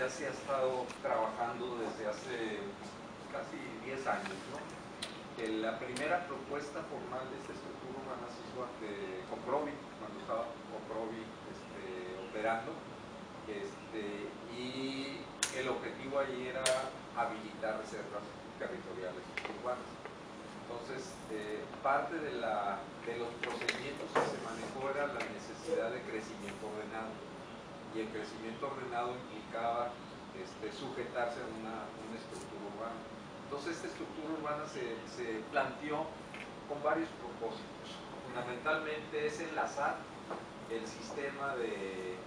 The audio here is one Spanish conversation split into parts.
ya se ha estado trabajando desde hace casi 10 años, ¿no? La primera propuesta formal de esta estructura urbana se hizo ante Comprovi, cuando estaba Comprovi operando, y el objetivo ahí era habilitar reservas territoriales urbanas. Entonces, parte de los procedimientos que se manejó era la necesidad de crecimiento ordenado, y el crecimiento ordenado implicaba sujetarse a una estructura urbana. Entonces, esta estructura urbana se planteó con varios propósitos. Fundamentalmente es enlazar el sistema de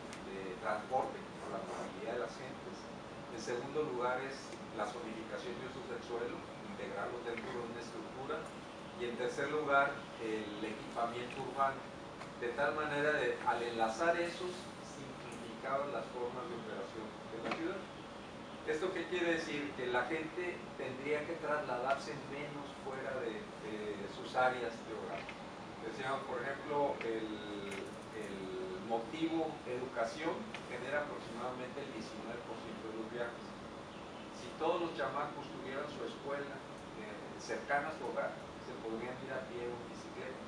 transporte con la movilidad de las gentes. En segundo lugar es la zonificación de usos del suelo, integrarlos dentro de una estructura. Y en tercer lugar, el equipamiento urbano, de tal manera de, al enlazar esos, simplificaban las formas de operación de la ciudad. ¿Esto qué quiere decir? Que la gente tendría que trasladarse menos fuera de sus áreas de hogar. Decíamos, por ejemplo, el motivo educación genera aproximadamente el 19% de los viajes. Si todos los chamacos tuvieran su escuela cercana a su hogar, se podrían ir a pie o en bicicleta,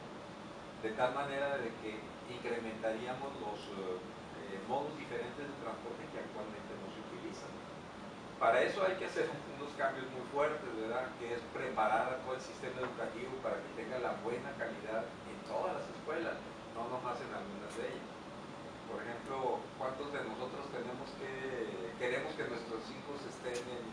de tal manera de que incrementaríamos los modos diferentes de transporte que actualmente no se utilizan. Para eso hay que hacer unos cambios muy fuertes, ¿verdad? Que es preparar a todo el sistema educativo para que tenga la buena calidad en todas las escuelas, no nomás en algunas de ellas. Por ejemplo, ¿cuántos de nosotros queremos que nuestros hijos estén en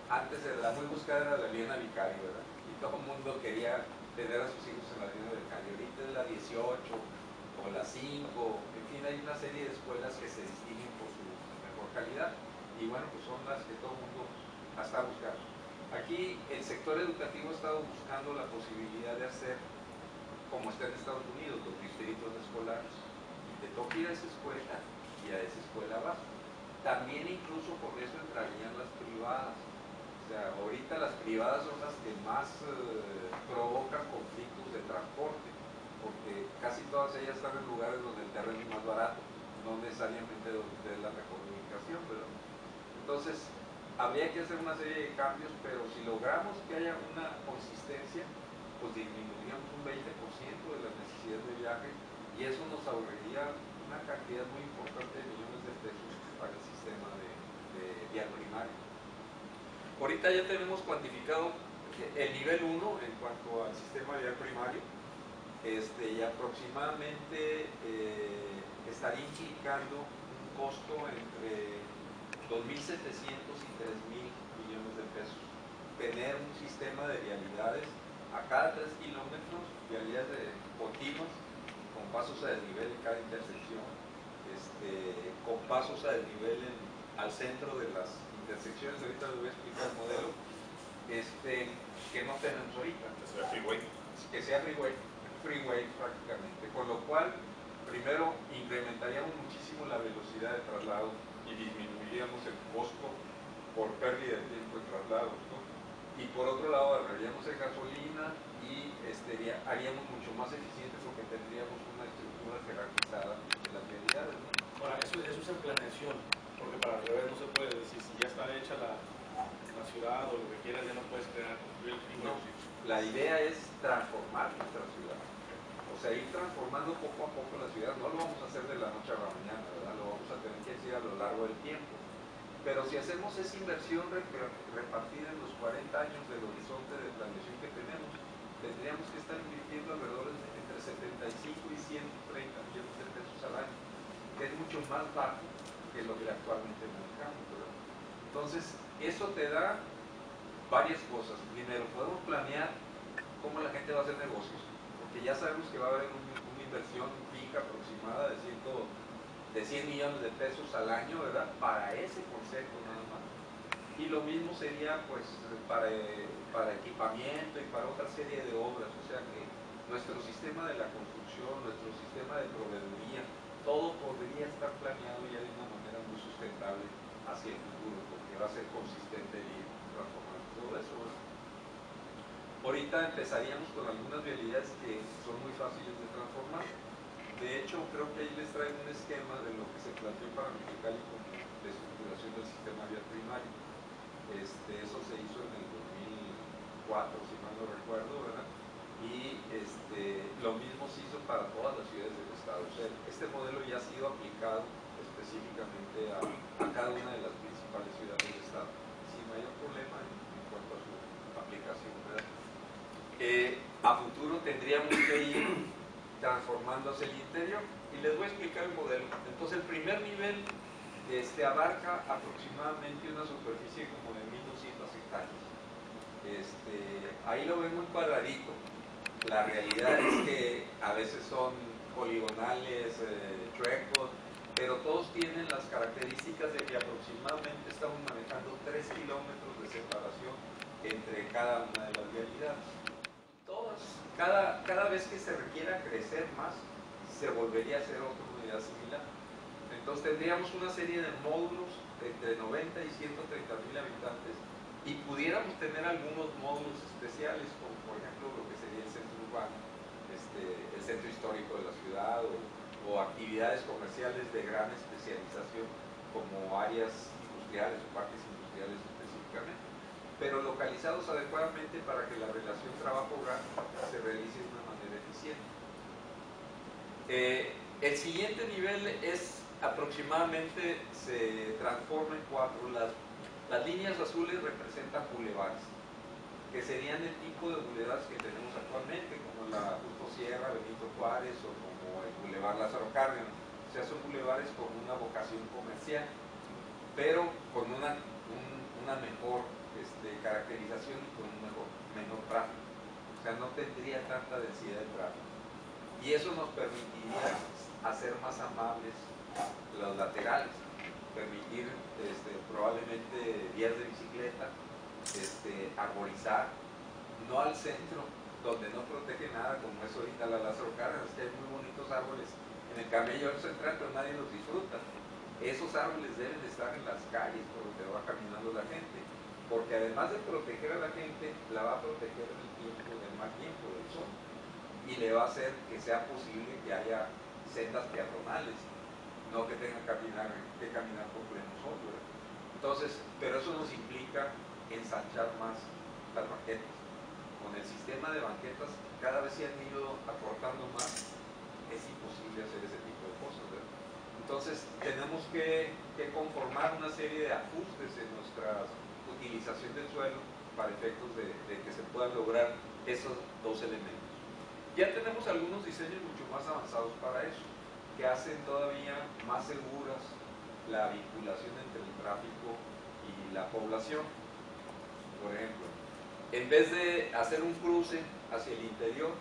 antes de la muy buscada era la Liena Vicario, ¿verdad? Y todo el mundo quería tener a sus hijos en la Liena Vicario. Ahorita es la 18 o la 5, en fin, hay una serie de escuelas que se distinguen por su mejor calidad. Y bueno, pues son las que todo el mundo está buscando. Aquí el sector educativo ha estado buscando la posibilidad de hacer, como está en Estados Unidos, los distritos escolares. Y te toca ir a esa escuela y a esa escuela vas. También incluso por eso entrarían las privadas. O sea, ahorita las privadas son las que más provocan conflictos de transporte, porque casi todas ellas están en lugares donde el terreno es más barato, no necesariamente donde es la mejor ubicación, ¿verdad? Entonces, habría que hacer una serie de cambios, pero si logramos que haya una consistencia, pues disminuiríamos un 20% de las necesidades de viaje y eso nos ahorraría una cantidad muy importante de millones de pesos para el sistema de vial primario. Ahorita ya tenemos cuantificado el nivel 1 en cuanto al sistema vial primario, y aproximadamente estaría implicando un costo entre 2.700 y 3.000 millones de pesos. Tener un sistema de vialidades a cada 3 kilómetros, vialidades continuas, con pasos a desnivel en cada intersección, con pasos a desnivel al centro de las intersecciones. Ahorita les voy a explicar el modelo, que no tenemos ahorita. Que sea freeway. Que sea freeway prácticamente, con lo cual, primero, incrementaríamos muchísimo la velocidad de traslado y disminuiríamos el costo por pérdida de tiempo de traslados, ¿no? Y por otro lado ahorraríamos en gasolina y haríamos mucho más eficiente porque tendríamos una estructura jerarquizada de las vialidades, ¿no? Ahora, eso es en planeación, porque para el revés no se puede decir, si ya está hecha la ciudad o lo que quieras, ya no puedes construir el freeway. No, la idea es transformar nuestra ciudad. O sea, ir transformando poco a poco la ciudad. No lo vamos a hacer de la noche a la mañana, ¿verdad? Lo vamos a tener que hacer a lo largo del tiempo. Pero si hacemos esa inversión repartida en los 40 años del horizonte de planeación que tenemos, tendríamos que estar invirtiendo alrededor de entre 75 y 130 millones de pesos al año, que es mucho más bajo que lo que actualmente manejamos, ¿verdad? Entonces, eso te da varias cosas. Primero, podemos planear cómo la gente va a hacer negocios, porque ya sabemos que va a haber una inversión fija aproximada de 100 millones de pesos al año, ¿verdad? Para ese concepto nada más. Y lo mismo sería pues para equipamiento y para otra serie de obras. O sea que nuestro sistema de la construcción, nuestro sistema de proveeduría, todo podría estar planeado ya de una manera muy sustentable hacia el futuro, porque va a ser consistente y transformar todo eso, ¿verdad? Ahorita empezaríamos con algunas vialidades que son muy fáciles de transformar. De hecho, creo que ahí les traigo un esquema de lo que se planteó para Mexicali con la estructuración del sistema una vía primaria. Eso se hizo en el 2004, si mal no recuerdo, ¿verdad? Y lo mismo se hizo para todas las ciudades del estado. O sea, este modelo ya ha sido aplicado específicamente a cada una de las principales ciudades del estado, sin mayor problema en cuanto a su aplicación, ¿verdad? A futuro tendríamos que ir transformándose el interior y les voy a explicar el modelo. Entonces el primer nivel abarca aproximadamente una superficie como de 1200 hectáreas. Ahí lo ven muy cuadradito. La realidad es que a veces son poligonales, chuecos, pero todos tienen las características de que aproximadamente estamos manejando 3 kilómetros de separación entre cada una de las vialidades. Cada vez que se requiera crecer más, se volvería a hacer otra unidad similar. Entonces tendríamos una serie de módulos entre 90 y 130,000 habitantes y pudiéramos tener algunos módulos especiales, como por ejemplo lo que sería el centro urbano, el centro histórico de la ciudad o actividades comerciales de gran especialización como áreas industriales o parques industriales específicamente, pero localizados adecuadamente para que la relación trabajo-hogar se realice de una manera eficiente. El siguiente nivel es aproximadamente, se transforma en 4. Las líneas azules representan bulevares, que serían el tipo de bulevares que tenemos actualmente, como la Justo Sierra, Benito Juárez o como el Boulevard Lázaro Cárdenas. O sea, son bulevares con una vocación comercial, pero con una mejor caracterización y con un menor tráfico. O sea, no tendría tanta densidad de tráfico. Y eso nos permitiría hacer más amables los laterales, permitir probablemente vías de bicicleta, arborizar, no al centro, donde no protege nada, como es ahorita la Lázaro Cárdenas, que hay muy bonitos árboles en el Camello Central, pero nadie los disfruta. Esos árboles deben estar en las calles por donde va caminando la gente, porque además de proteger a la gente, la va a proteger del mal tiempo, del sol, y le va a hacer que sea posible que haya sendas peatonales, no que tengan que caminar por pleno sol, ¿verdad? Entonces, pero eso nos implica ensanchar más las banquetas. Con el sistema de banquetas cada vez se han ido acortando más, es imposible hacer ese tipo de cosas, ¿verdad? Entonces tenemos que conformar una serie de ajustes en nuestra utilización del suelo para efectos de que se puedan lograr esos dos elementos. Ya tenemos algunos diseños mucho más avanzados para eso, que hacen todavía más seguras la vinculación entre el tráfico y la población. Por ejemplo, en vez de hacer un cruce hacia el interior,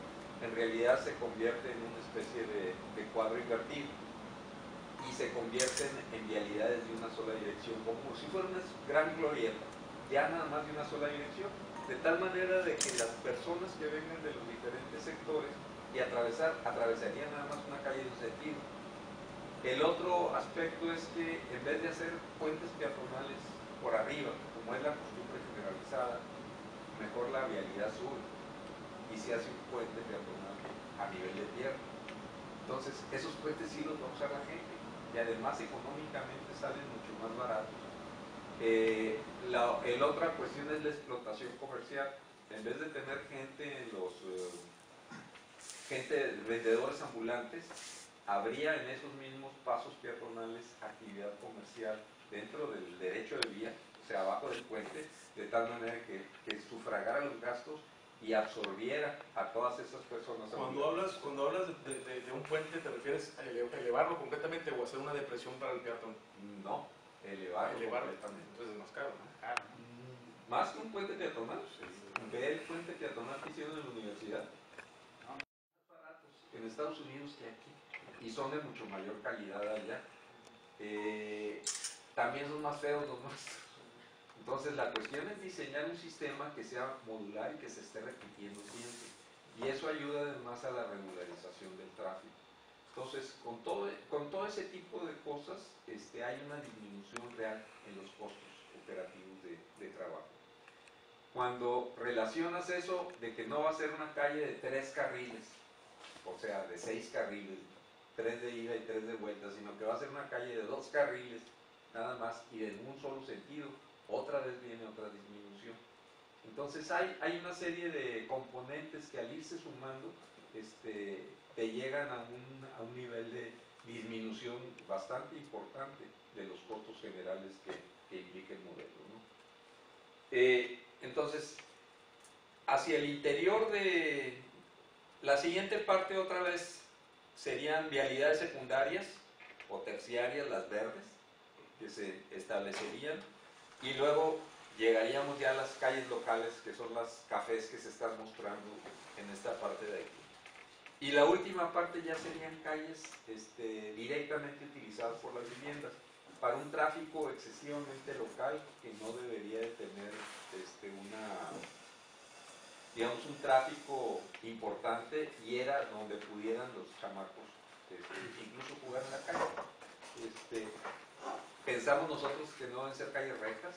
en realidad se convierte en una especie de cuadro invertido y se convierten en vialidades de una sola dirección, como si fuera una gran glorieta, ya nada más de una sola dirección, de tal manera de que las personas que vengan de los diferentes sectores y atravesarían nada más una calle de un sentido. El otro aspecto es que en vez de hacer puentes peatonales por arriba, como es la costumbre generalizada, mejor la vialidad sube y se hace un puente peatonal a nivel de tierra. Entonces, esos puentes sí los va a usar la gente y además económicamente salen mucho más baratos. La otra cuestión es la explotación comercial. En vez de tener gente vendedores ambulantes, habría en esos mismos pasos peatonales actividad comercial dentro del derecho de vía, o sea, abajo del puente, de tal manera que sufragara los gastos y absorbiera a todas esas personas. Cuando hablas de un puente, ¿te refieres a elevarlo completamente o hacer una depresión para el peatón? No, elevarlo completamente. Entonces es más caro, ¿no? Más que un puente peatonal, ve el puente peatonal que hicieron en la universidad. Más baratos en Estados Unidos que aquí y son de mucho mayor calidad allá. También son más feos los nuestros. Entonces la cuestión es diseñar un sistema que sea modular y que se esté repitiendo siempre. Y eso ayuda además a la regularización del tráfico. Entonces, con todo ese tipo de cosas, hay una disminución real en los costos operativos de trabajo. Cuando relacionas eso de que no va a ser una calle de 3 carriles, o sea, de 6 carriles, 3 de ida y 3 de vuelta, sino que va a ser una calle de 2 carriles nada más, y en un solo sentido, otra vez viene otra disminución. Entonces hay una serie de componentes que al irse sumando te llegan a un nivel de disminución bastante importante de los costos generales que implica el modelo, ¿no? Entonces, hacia el interior de la siguiente parte otra vez serían vialidades secundarias o terciarias, las verdes, que se establecerían, y luego llegaríamos ya a las calles locales, que son las cafés que se están mostrando en esta parte de aquí. Y la última parte ya serían calles directamente utilizadas por las viviendas, para un tráfico excesivamente local que no debería de tener digamos, un tráfico importante, y era donde pudieran los chamacos incluso jugar en la calle. Pensamos nosotros que no deben ser calles rectas,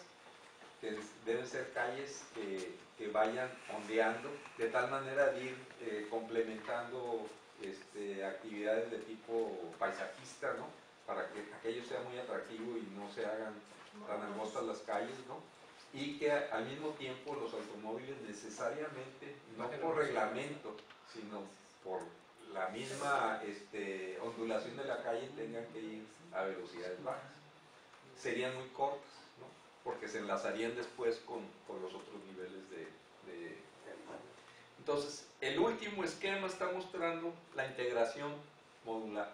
que deben ser calles que vayan ondeando, de tal manera de ir complementando actividades de tipo paisajista, ¿no? Para que aquello sea muy atractivo y no se hagan tan angostas las calles, ¿no? Y que al mismo tiempo los automóviles necesariamente, no por reglamento, sino por la misma ondulación de la calle, tengan que ir a velocidades bajas. Serían muy cortas, ¿no? Porque se enlazarían después con los otros niveles de calidad. Entonces, el último esquema está mostrando la integración modular.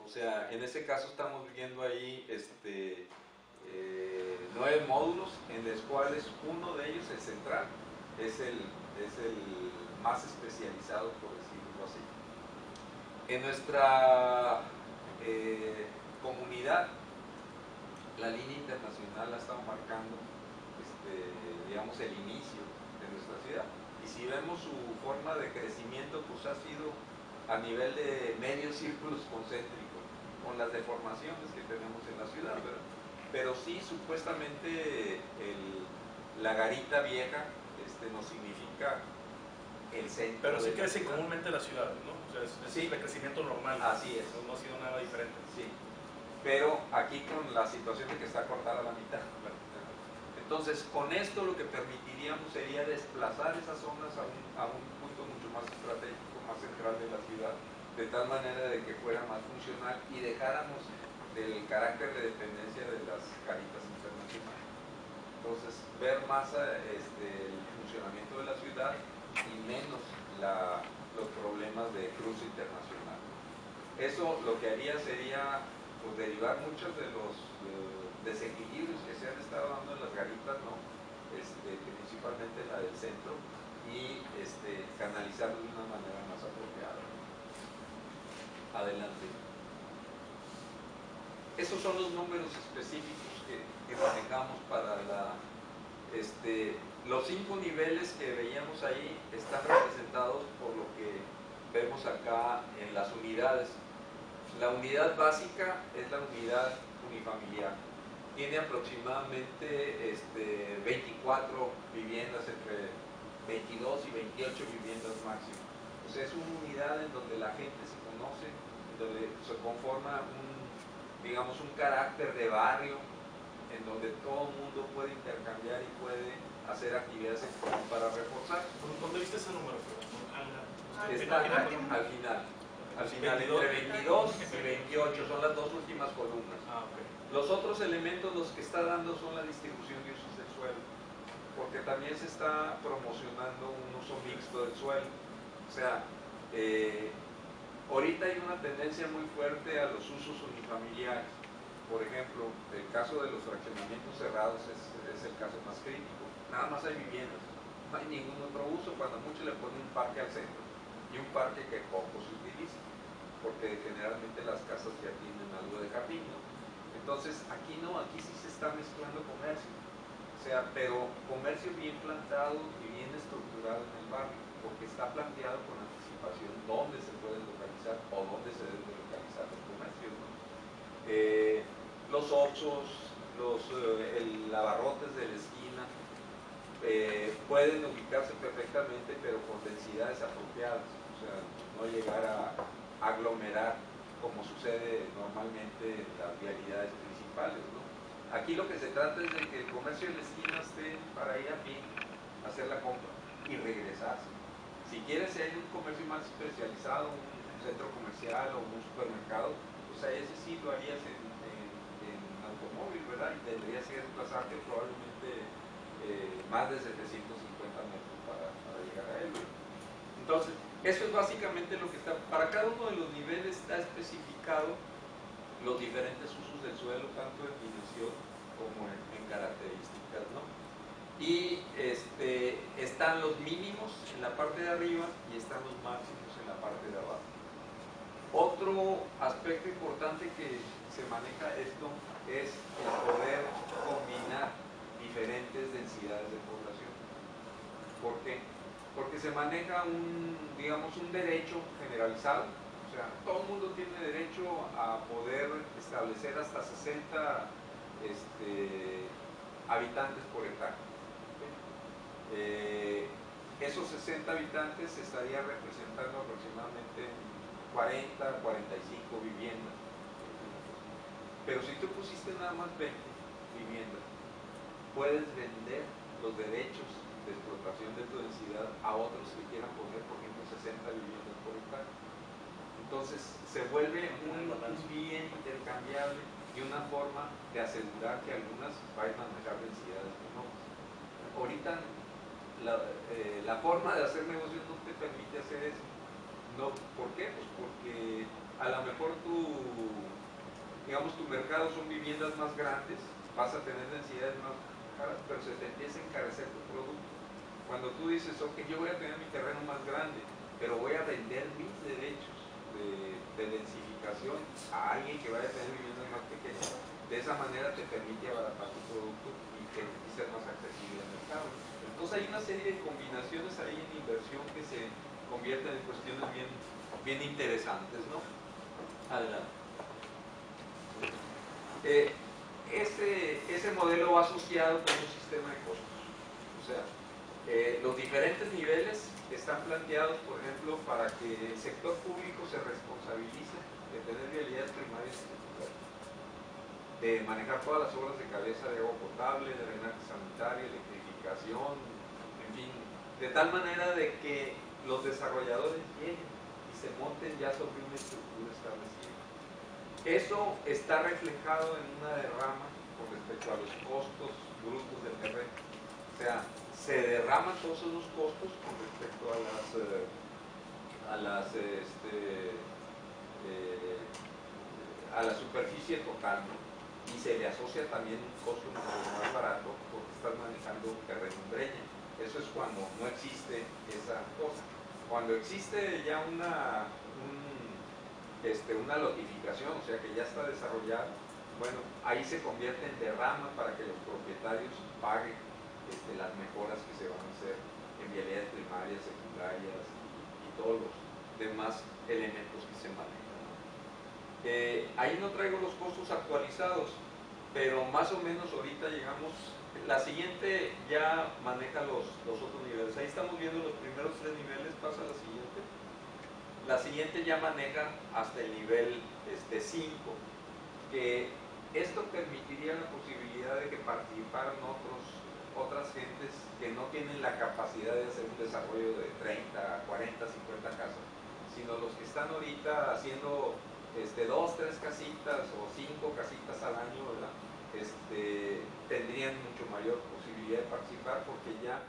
O sea, en este caso estamos viendo ahí 9 módulos, en los cuales uno de ellos, el central, es el más especializado, por decirlo así. En nuestra comunidad, la línea internacional ha estado marcando digamos, el inicio de nuestra ciudad. Y si vemos su forma de crecimiento, pues ha sido a nivel de medios círculos concéntricos, con las deformaciones que tenemos en la ciudad, ¿verdad? Pero sí, supuestamente la garita vieja nos significa el centro. Pero sí crece comúnmente la ciudad, ¿no? O sea, es sí, el crecimiento normal. Así es. No ha sido nada diferente. Sí, pero aquí con la situación de que está cortada a la mitad. Entonces, con esto lo que permitiríamos sería desplazar esas zonas a un punto mucho más estratégico, más central de la ciudad, de tal manera de que fuera más funcional y dejáramos del carácter de dependencia de las caritas internacionales. Entonces, ver más el funcionamiento de la ciudad y menos los problemas de cruce internacional. Eso lo que haría sería pues, derivar muchos de los desequilibrios que se han estado dando en las garitas, ¿no? Principalmente la del centro, y canalizarlo de una manera más apropiada. Adelante. Esos son los números específicos que manejamos para los 5 niveles que veíamos ahí están representados por lo que vemos acá en las unidades. La unidad básica es la unidad unifamiliar. Tiene aproximadamente 24 viviendas, entre 22 y 28 viviendas máximo. O sea, es una unidad en donde la gente se conoce, en donde se conforma digamos, un carácter de barrio, en donde todo el mundo puede intercambiar y puede hacer actividades en común para reforzar. ¿Dónde viste ese número? Está al final. Al final, entre 22 y 28 son las dos últimas columnas. Okay. Los otros elementos, los que está dando, son la distribución de usos del suelo, porque también se está promocionando un uso mixto del suelo. O sea, ahorita hay una tendencia muy fuerte a los usos unifamiliares. Por ejemplo, el caso de los fraccionamientos cerrados es el caso más crítico. Nada más hay viviendas, no hay ningún otro uso, cuando mucho le ponen un parque al centro, y un parque que poco se utiliza, porque generalmente las casas ya tienen algo de jardín, ¿no? Entonces, aquí no, aquí sí se está mezclando comercio, o sea, pero comercio bien plantado y bien estructurado en el barrio, porque está planteado con anticipación dónde se puede localizar o dónde se deben localizar los comercios, ¿no? Los oxxos, los abarrotes de la esquina, pueden ubicarse perfectamente, pero con densidades apropiadas, o sea, no llegar a aglomerar como sucede normalmente en las vialidades principales, ¿no? Aquí lo que se trata es de que el comercio de la esquina esté para ir a pie, hacer la compra y regresarse. Si quieres, si hay un comercio más especializado, un centro comercial o un supermercado, pues a ese sí lo harías en automóvil, ¿verdad? Y tendrías que desplazarte probablemente más de 750 metros para llegar a él, ¿verdad? Entonces, eso es básicamente lo que está, para cada uno de los niveles está especificado los diferentes usos del suelo, tanto en dimensión como en características, ¿no? Y están los mínimos en la parte de arriba y están los máximos en la parte de abajo. Otro aspecto importante que se maneja esto es el poder combinar diferentes densidades de población. ¿Por qué? Porque se maneja digamos, un derecho generalizado. O sea, todo el mundo tiene derecho a poder establecer hasta 60 habitantes por hectárea. Esos 60 habitantes se estaría representando aproximadamente 40, 45 viviendas. Pero si tú pusiste nada más 20 viviendas, puedes vender los derechos de explotación de tu densidad a otros que quieran poner, por ejemplo, 60 viviendas por hectárea. Entonces se vuelve un bien intercambiable y una forma de asegurar que algunas vayan a manejar densidades menores. Ahorita la forma de hacer negocios no te permite hacer eso. No, ¿por qué? Pues porque a lo mejor digamos, tu mercado son viviendas más grandes, vas a tener densidades más caras, pero se te empieza a encarecer tu producto. Cuando tú dices, ok, yo voy a tener mi terreno más grande, pero voy a vender mis derechos de densificación a alguien que vaya a tener viviendas más pequeñas, de esa manera te permite abaratar tu producto y ser más accesible al mercado. Entonces hay una serie de combinaciones ahí en inversión que se convierten en cuestiones bien interesantes, ¿no? Adelante. Ese modelo va asociado con un sistema de costos. O sea, los diferentes niveles están planteados, por ejemplo, para que el sector público se responsabilice de tener vialidades primarias y secundarias, de manejar todas las obras de cabeza de agua potable, de drenaje sanitario, electrificación, en fin, de tal manera de que los desarrolladores lleguen y se monten ya sobre una estructura establecida. Eso está reflejado en una derrama con respecto a los costos brutos del terreno. O sea, se derraman todos esos costos con respecto a la superficie total, ¿no? Y se le asocia también un costo mucho más barato porque estás manejando un terreno en breña. Eso es cuando no existe esa cosa. Cuando existe ya una lotificación, o sea que ya está desarrollado, bueno, ahí se convierte en derrama para que los propietarios paguen las mejoras que se van a hacer en vialidades primarias, secundarias y todos los demás elementos que se manejan, ¿no? Ahí no traigo los costos actualizados, pero más o menos ahorita llegamos, la siguiente ya maneja los otros niveles. Ahí estamos viendo los primeros 3 niveles, pasa a la siguiente. La siguiente ya maneja hasta el nivel 5, que esto permitiría la posibilidad de que participaran otras gentes que no tienen la capacidad de hacer un desarrollo de 30, 40, 50 casas, sino los que están ahorita haciendo 2, 3 casitas o 5 casitas al año, ¿verdad? Tendrían mucho mayor posibilidad de participar porque ya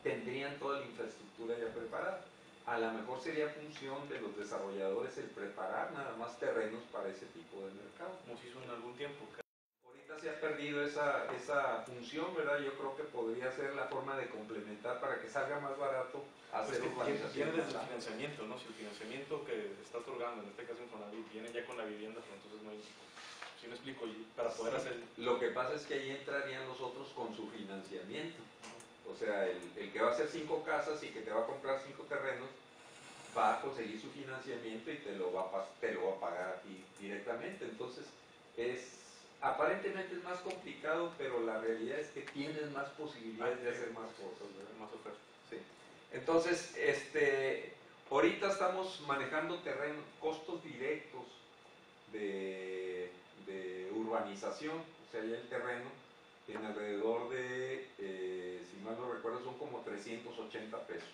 tendrían toda la infraestructura ya preparada. A lo mejor sería función de los desarrolladores el preparar nada más terrenos para ese tipo de mercado. Como se hizo en algún tiempo. Ahorita se ha perdido esa función, ¿verdad? Yo creo que podría ser la forma de complementar para que salga más barato hacer urbanización. Tiene desde el financiamiento, ¿no? Si el financiamiento que está otorgando, en este caso en Infonavit, viene ya con la vivienda, pues entonces no hay... ¿Sí me explico? Para poder hacer... Lo que pasa es que ahí entrarían los otros con su financiamiento. O sea, el que va a hacer 5 casas y que te va a comprar 5 terrenos, va a conseguir su financiamiento y te lo va a pagar a ti directamente. Entonces, aparentemente es más complicado, pero la realidad es que tienes más posibilidades de hacer más cosas, ¿verdad? Más ofertas. Sí. Entonces, ahorita estamos manejando costos directos de de urbanización, o sea, ya el terreno, en alrededor de, si mal no recuerdo, son como 380 pesos.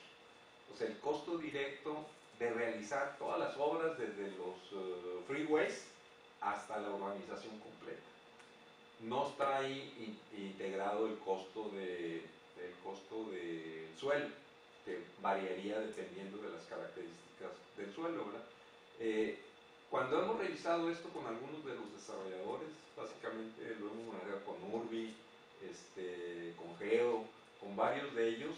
O sea, el costo directo de realizar todas las obras desde los freeways hasta la urbanización completa. No está ahí integrado el costo del suelo, que variaría dependiendo de las características del suelo, ¿verdad? Cuando hemos revisado esto con algunos de los desarrolladores, básicamente lo hemos manejado con Urbi, con Geo, con varios de ellos,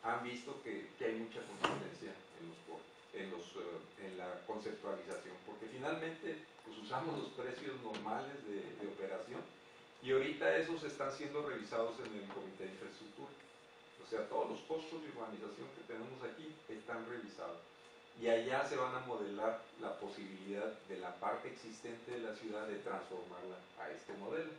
han visto que hay mucha consistencia en la conceptualización, porque finalmente pues, usamos los precios normales de operación y ahorita esos están siendo revisados en el Comité de Infraestructura. O sea, todos los costos de urbanización que tenemos aquí están revisados. Y allá se van a modelar la posibilidad de la parte existente de la ciudad de transformarla a este modelo.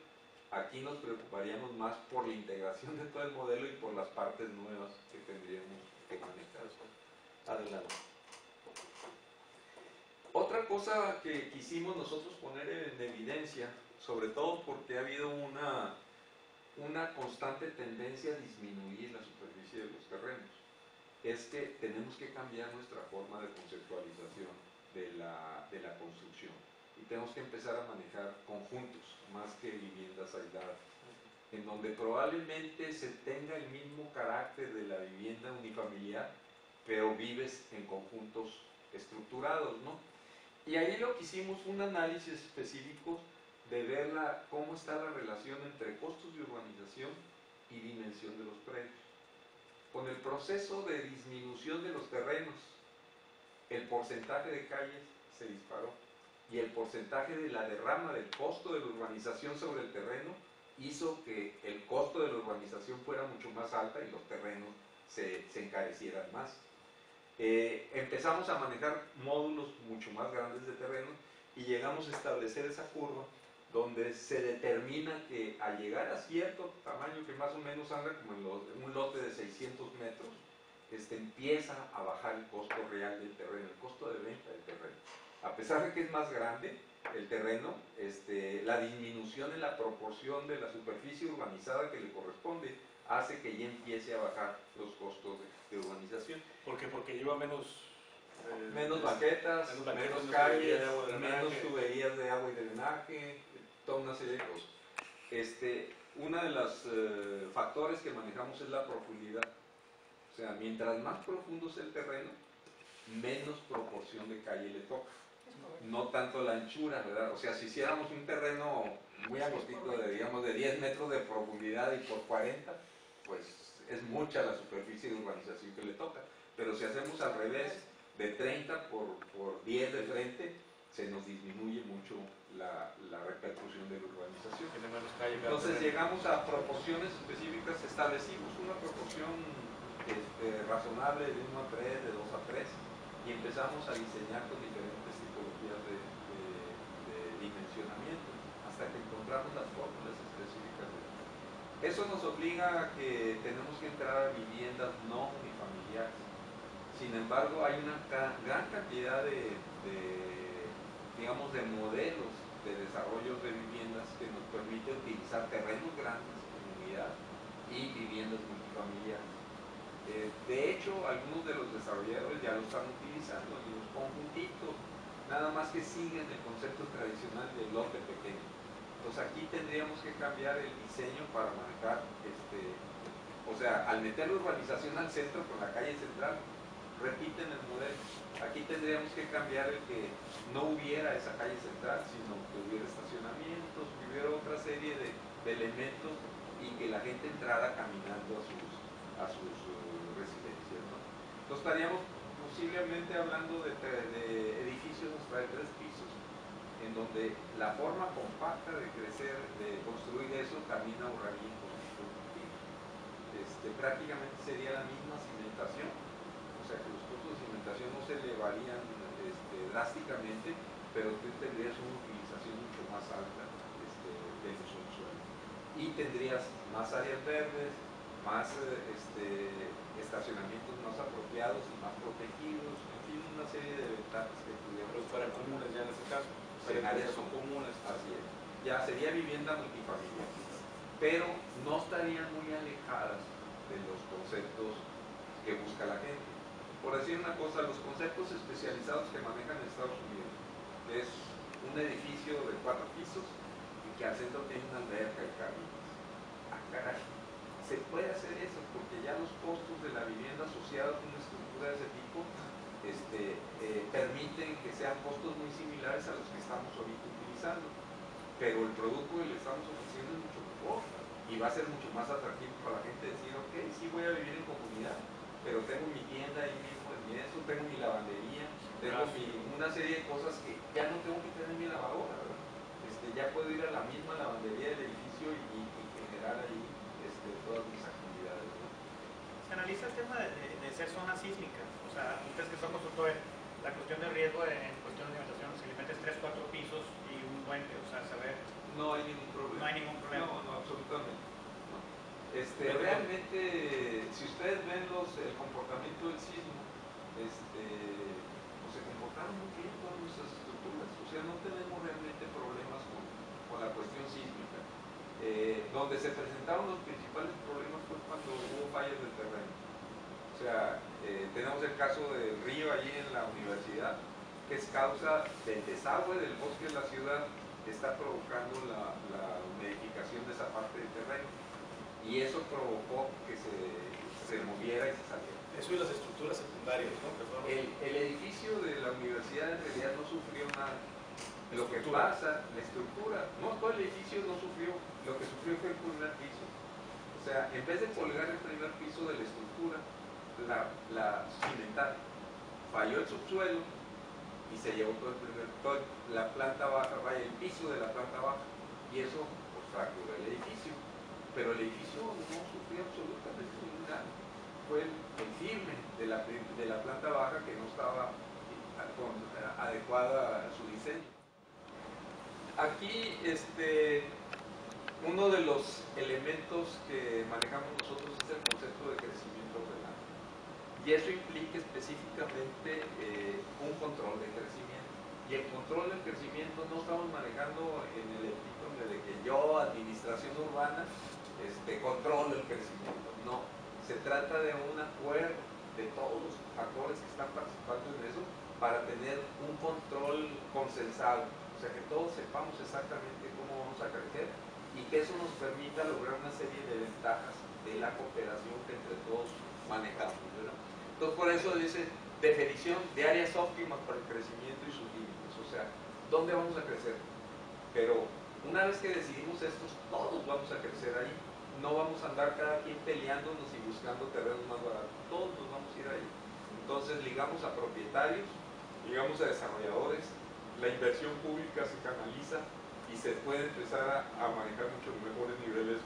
Aquí nos preocuparíamos más por la integración de todo el modelo y por las partes nuevas que tendríamos que manejar. Adelante. Otra cosa que quisimos nosotros poner en evidencia, sobre todo porque ha habido una constante tendencia a disminuir la superficie de los terrenos, es que tenemos que cambiar nuestra forma de conceptualización de la construcción y tenemos que empezar a manejar conjuntos más que viviendas aisladas, en donde probablemente se tenga el mismo carácter de la vivienda unifamiliar, pero vives en conjuntos estructurados, ¿no? Y ahí lo que hicimos un análisis específico de ver cómo está la relación entre costos de urbanización y dimensión de los predios. Con el proceso de disminución de los terrenos, el porcentaje de calles se disparó y el porcentaje de la derrama del costo de la urbanización sobre el terreno hizo que el costo de la urbanización fuera mucho más alta y los terrenos se encarecieran más. Empezamos a manejar módulos mucho más grandes de terreno y llegamos a establecer esa curva donde se determina que al llegar a cierto tamaño, que más o menos anda como en un lote de 600 metros, empieza a bajar el costo real del terreno, el costo de venta del terreno. A pesar de que es más grande el terreno, la disminución en la proporción de la superficie urbanizada que le corresponde hace que ya empiece a bajar los costos de urbanización. ¿Por qué? Porque lleva menos banquetas, menos calles, menos tuberías de agua y drenaje, toda una serie de cosas. Uno de los factores que manejamos es la profundidad. O sea, mientras más profundo sea el terreno, menos proporción de calle le toca. No tanto la anchura, ¿verdad? O sea, si hiciéramos un terreno muy angostito, digamos de 10 metros de profundidad y por 40, pues es mucha la superficie de urbanización que le toca. Pero si hacemos al revés, de 30 por 10 de frente, se nos disminuye mucho la repercusión de la urbanización. Entonces llegamos a proporciones específicas, establecimos una proporción razonable de 1 a 3, de 2 a 3, y empezamos a diseñar con diferentes tipologías de dimensionamiento, hasta que encontramos las fórmulas específicas. Eso nos obliga a que tenemos que entrar a viviendas no unifamiliares. Sin embargo, hay una gran cantidad de modelos de desarrollo de viviendas que nos permite utilizar terrenos grandes en unidad y viviendas multifamiliares. De hecho, algunos de los desarrolladores ya lo están utilizando en los conjuntitos, nada más que siguen el concepto tradicional del lote pequeño. Entonces aquí tendríamos que cambiar el diseño para manejar, o sea, al meter la urbanización al centro con la calle central, repiten el modelo. Aquí tendríamos que cambiar el que no hubiera esa calle central, sino que hubiera estacionamientos, que hubiera otra serie de elementos y que la gente entrara caminando a sus residencias, ¿no? Entonces estaríamos posiblemente hablando de edificios hasta de 3 pisos, en donde la forma compacta de crecer, de construir eso, también ahorraría en costos productivos. Prácticamente sería la misma cimentación, o sea que los costos de cimentación no se elevarían drásticamente, pero tú tendrías una utilización mucho más alta de los subsuelos. Y tendrías más áreas verdes, más estacionamientos más apropiados y más protegidos, en fin, una serie de ventajas que tuviéramos. Pero para comunes ya en este caso. Pero áreas son comunes. Así es. Ya sería vivienda multifamiliar, pero no estarían muy alejadas de los conceptos que busca la gente. Por decir una cosa, los conceptos especializados que manejan en Estados Unidos es un edificio de 4 pisos y que al centro tiene una alberca y cabinas. Ah, caray. Se puede hacer eso porque ya los costos de la vivienda asociados a una estructura de ese tipo permiten que sean costos muy similares a los que estamos ahorita utilizando, pero el producto que le estamos ofreciendo es mucho mejor y va a ser mucho más atractivo para la gente decir, ok, sí voy a vivir en comunidad, pero tengo mi tienda ahí mismo en eso, tengo mi lavandería, tengo una serie de cosas que ya no tengo que tener mi lavadora, ¿verdad? Ya puedo ir a la misma lavandería del edificio y generar ahí todas mis actividades, ¿no? Se analiza el tema de ser zona sísmica, o sea, ustedes que son consultores, la cuestión de riesgo en cuestión de alimentación, si le metes 3, 4 pisos y un puente, o sea, saber... No hay ningún problema. No hay ningún problema. No, absolutamente. No. Realmente, si ustedes ven el comportamiento del sismo, pues se comportaron muy bien todas nuestras estructuras, o sea, no tenemos realmente problemas con la cuestión sísmica. Donde se presentaron los principales problemas fue cuando hubo fallas del terreno. O sea, tenemos el caso del río allí en la universidad, que es causa del desagüe del bosque de la ciudad, que está provocando la humidificación de esa parte del terreno. Y eso provocó que se moviera y se saliera. Eso y las estructuras secundarias, ¿no? El edificio de la universidad en realidad no sufrió nada. Lo que pasa, la estructura, no todo el edificio no sufrió, lo que sufrió fue el primer piso. O sea, en vez de colgar el primer piso de la estructura, la cimentaron. Falló el subsuelo y se llevó toda la planta baja, el piso de la planta baja, y eso pues, fracturó el edificio. Pero el edificio no sufrió absolutamente ningún daño. Fue el firme de la planta baja que no estaba adecuada a su diseño. Aquí, uno de los elementos que manejamos nosotros es el concepto de crecimiento ordenado. Y eso implica específicamente un control del crecimiento. Y el control del crecimiento no estamos manejando en el epítome de que yo, administración urbana, controlo el crecimiento. No, se trata de un acuerdo de todos los actores que están participando en eso para tener un control consensado. O sea, que todos sepamos exactamente cómo vamos a crecer y que eso nos permita lograr una serie de ventajas de la cooperación que entre todos manejamos, ¿verdad? Entonces, por eso dice definición de áreas óptimas para el crecimiento y sus límites. O sea, ¿dónde vamos a crecer? Pero una vez que decidimos esto, todos vamos a crecer ahí. No vamos a andar cada quien peleándonos y buscando terrenos más baratos. Todos nos vamos a ir ahí. Entonces, ligamos a propietarios, ligamos a desarrolladores, la inversión pública se canaliza y se puede empezar a manejar mucho mejores niveles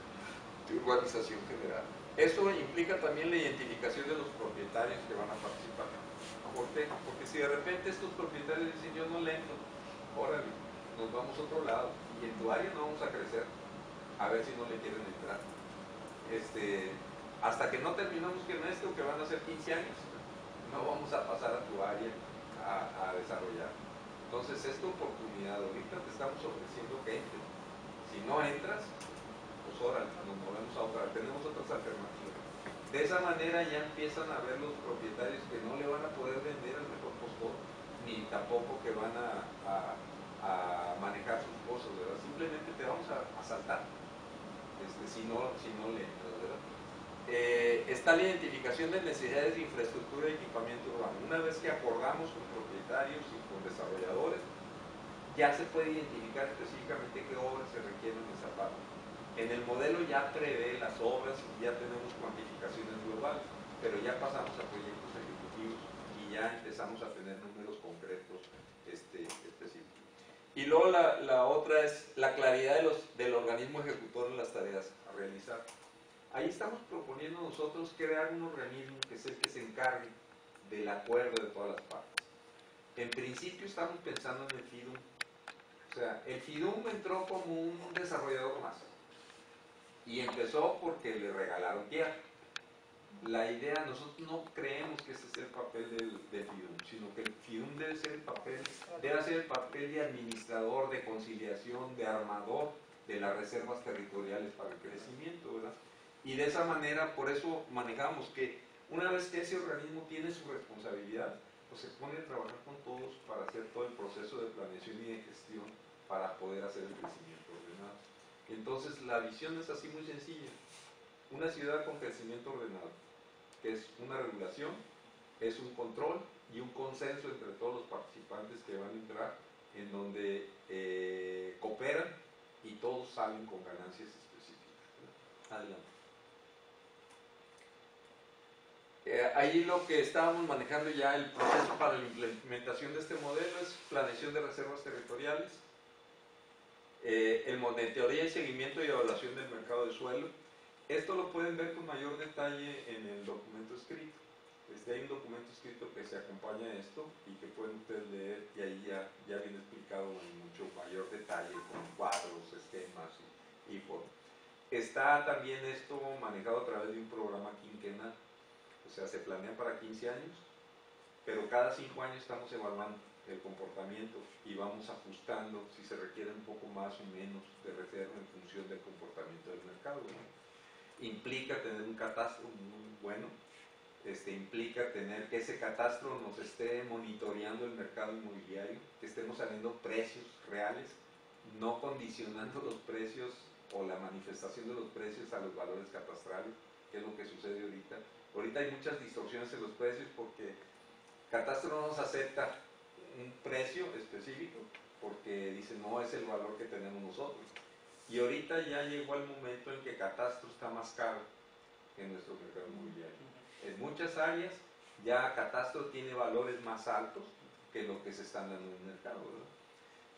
de urbanización general. Eso implica también la identificación de los propietarios que van a participar. ¿Por qué? Porque si de repente estos propietarios dicen yo no le entro, órale, nos vamos a otro lado y en tu área no vamos a crecer, a ver si no le quieren entrar. Hasta que no terminamos con esto, que van a ser 15 años, no vamos a pasar a tu área a desarrollar. Entonces, esta oportunidad, ahorita te estamos ofreciendo que entres. Si no entras, pues órale, nos movemos a otra, tenemos otras alternativas. De esa manera ya empiezan a ver los propietarios que no le van a poder vender al mejor postor, ni tampoco que van a manejar sus cosas, ¿verdad? Simplemente te vamos a asaltar, si no le entras, ¿verdad? Está la identificación de necesidades de infraestructura y equipamiento urbano. Una vez que acordamos con propietarios y con desarrolladores, ya se puede identificar específicamente qué obras se requieren en esa parte. En el modelo ya prevé las obras y ya tenemos cuantificaciones globales, pero ya pasamos a proyectos ejecutivos y ya empezamos a tener números concretos específicos. Y luego la otra es la claridad del organismo ejecutor en las tareas a realizar. Ahí estamos proponiendo nosotros crear un organismo que es el que se encargue del acuerdo de todas las partes. En principio estamos pensando en el FIDUM. O sea, el FIDUM entró como un desarrollador más. Y empezó porque le regalaron tierra. la idea, nosotros no creemos que ese es el papel del FIDUM, sino que el FIDUM debe ser el papel de administrador, de conciliación, de armador de las reservas territoriales para el crecimiento, ¿verdad? Y de esa manera, por eso manejamos que una vez que ese organismo tiene su responsabilidad, pues se pone a trabajar con todos para hacer todo el proceso de planeación y de gestión para poder hacer el crecimiento ordenado. Entonces la visión es así muy sencilla: una ciudad con crecimiento ordenado, que es una regulación, es un control y un consenso entre todos los participantes que van a entrar, en donde cooperan y todos salen con ganancias específicas. Adelante. Ahí lo que estábamos manejando ya, el proceso para la implementación de este modelo, es planeación de reservas territoriales, el monitoría y seguimiento y evaluación del mercado de suelo. Esto lo pueden ver con mayor detalle en el documento escrito. Hay un documento escrito que se acompaña a esto y que pueden ustedes leer, y ahí ya viene explicado en mucho mayor detalle con cuadros, esquemas y formas. Está también esto manejado a través de un programa quinquenal, o sea, se planea para 15 años, pero cada 5 años estamos evaluando el comportamiento y vamos ajustando si se requiere un poco más o menos de reserva en función del comportamiento del mercado, ¿no? Implica tener un catastro muy bueno, implica tener que ese catastro nos esté monitoreando el mercado inmobiliario, que estemos saliendo precios reales, no condicionando los precios o la manifestación de los precios a los valores catastrales, que es lo que sucede ahorita. Ahorita hay muchas distorsiones en los precios porque Catastro no nos acepta un precio específico porque dice no es el valor que tenemos nosotros. Y ahorita ya llegó el momento en que Catastro está más caro que nuestro mercado inmobiliario. En muchas áreas ya Catastro tiene valores más altos que lo que se están dando en el mercado, ¿verdad?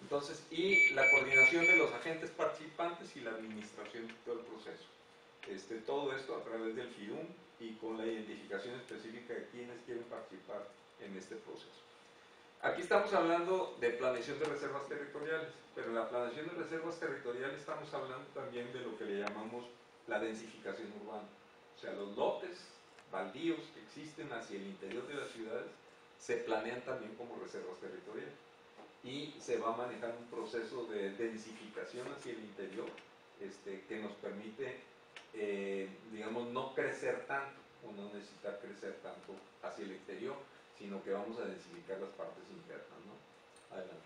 Entonces, y la coordinación de los agentes participantes y la administración de todo el proceso. Todo esto a través del FIDUM y con la identificación específica de quienes quieren participar en este proceso. Aquí estamos hablando de planeación de reservas territoriales, pero en la planeación de reservas territoriales estamos hablando también de lo que le llamamos la densificación urbana. O sea, los lotes baldíos que existen hacia el interior de las ciudades se planean también como reservas territoriales y se va a manejar un proceso de densificación hacia el interior que nos permite, digamos, no crecer tanto o no necesitar crecer tanto hacia el exterior, sino que vamos a densificar las partes internas, ¿no? Adelante.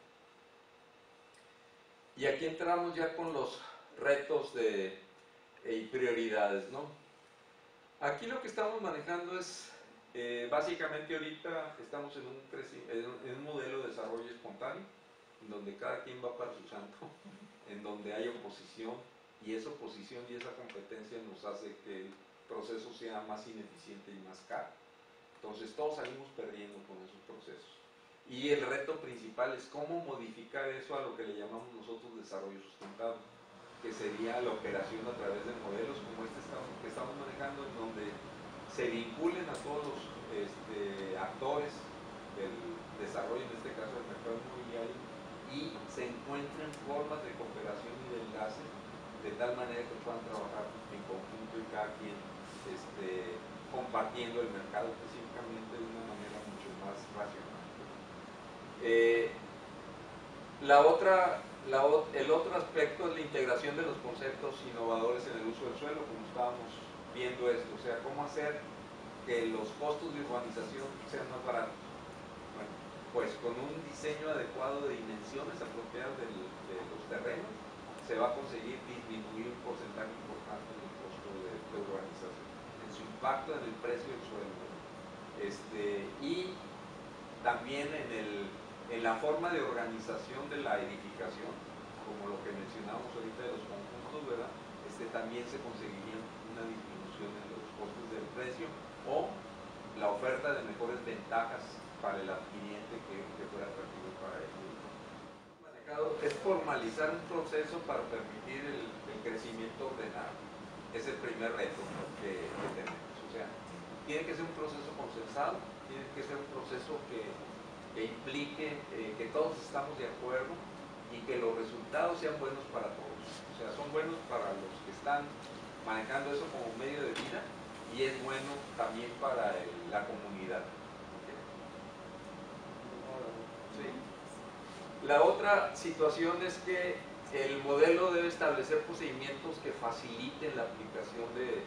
Y aquí entramos ya con los retos y prioridades, ¿no? Aquí lo que estamos manejando es, básicamente ahorita estamos en un modelo de desarrollo espontáneo, en donde cada quien va para su santo, en donde hay oposición, y esa oposición y esa competencia nos hace que el proceso sea más ineficiente y más caro. Entonces todos salimos perdiendo con esos procesos. Y el reto principal es cómo modificar eso a lo que le llamamos nosotros desarrollo sustentable, que sería la operación a través de modelos como que estamos manejando, en donde se vinculen a todos los actores del desarrollo, en este caso del mercado inmobiliario, y se encuentren formas de cooperación y de enlace de tal manera que puedan trabajar en conjunto y cada quien compartiendo el mercado específicamente de una manera mucho más racional. El otro aspecto es la integración de los conceptos innovadores en el uso del suelo, como estábamos viendo esto, o sea, cómo hacer que los costos de urbanización sean más baratos. Bueno, pues con un diseño adecuado de dimensiones apropiadas de los terrenos, se va a conseguir disminuir un porcentaje importante del costo de urbanización, en su impacto en el precio del suelo. Y también en la forma de organización de la edificación, como lo que mencionamos ahorita de los conjuntos, ¿verdad? También se conseguiría una disminución en los costos del precio o la oferta de mejores ventajas para el adquiriente que fuera atractivo para él. Es formalizar un proceso para permitir el crecimiento ordenado. Es el primer reto que tenemos. O sea, tiene que ser un proceso consensado, tiene que ser un proceso que implique que todos estamos de acuerdo y que los resultados sean buenos para todos. O sea, son buenos para los que están manejando eso como medio de vida y es bueno también para la comunidad. Sí. La otra situación es que el modelo debe establecer procedimientos que faciliten la aplicación de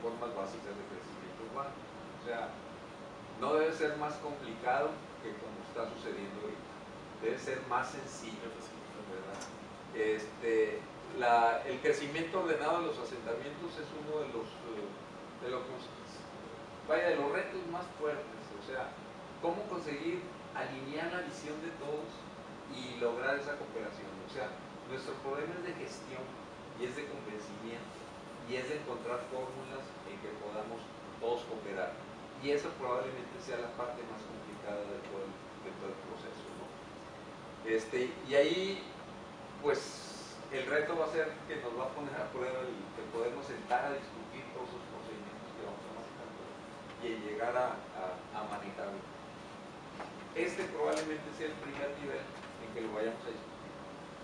formas básicas de crecimiento urbano. O sea, no debe ser más complicado que como está sucediendo ahorita. Debe ser más sencillo, ¿verdad? El crecimiento ordenado de los asentamientos es uno de los retos más fuertes. O sea, cómo conseguir alinear la visión de todos y lograr esa cooperación. O sea, nuestro problema es de gestión y es de convencimiento y es de encontrar fórmulas en que podamos todos cooperar. Y eso probablemente sea la parte más complicada de todo el proceso, ¿no? Y ahí, pues, el reto va a ser que nos va a poner a prueba el que podemos sentar a discutir todos esos procedimientos que vamos a manejar y llegar a manejarlo. Probablemente sea el primer nivel en que lo vayamos a discutir.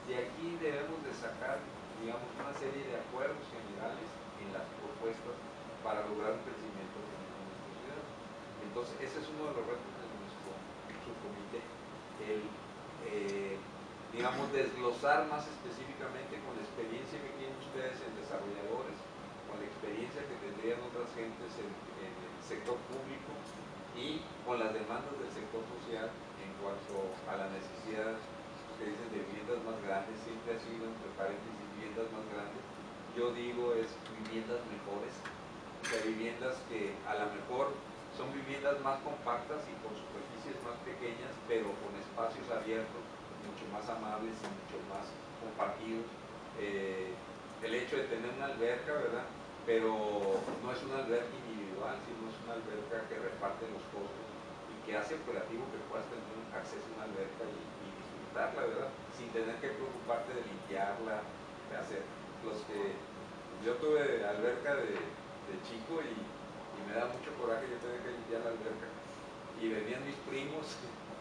De aquí debemos de sacar, digamos, una serie de acuerdos generales en las propuestas para lograr un crecimiento de nuestra ciudad. Entonces, ese es uno de los retos de nuestro subcomité, digamos, desglosar más específicamente con la experiencia que tienen ustedes en desarrolladores, con la experiencia que tendrían otras gentes en el sector público y con las demandas del sector social en cuanto a la necesidad, que dicen, de viviendas más grandes. Siempre ha sido, entre paréntesis, viviendas más grandes. Yo digo es viviendas mejores, o sea, viviendas que a lo mejor son viviendas más compactas y con superficies más pequeñas, pero con espacios abiertos, mucho más amables y mucho más compartidos. El hecho de tener una alberca, ¿verdad? Pero no es una alberca individual, sino es una alberca que reparte los costos y que hace operativo que puedas tener acceso a una alberca y disfrutarla, ¿verdad? Sin tener que preocuparte de limpiarla, de hacer yo tuve alberca de chico y me da mucho coraje yo tener que limpiar la alberca. Y venían mis primos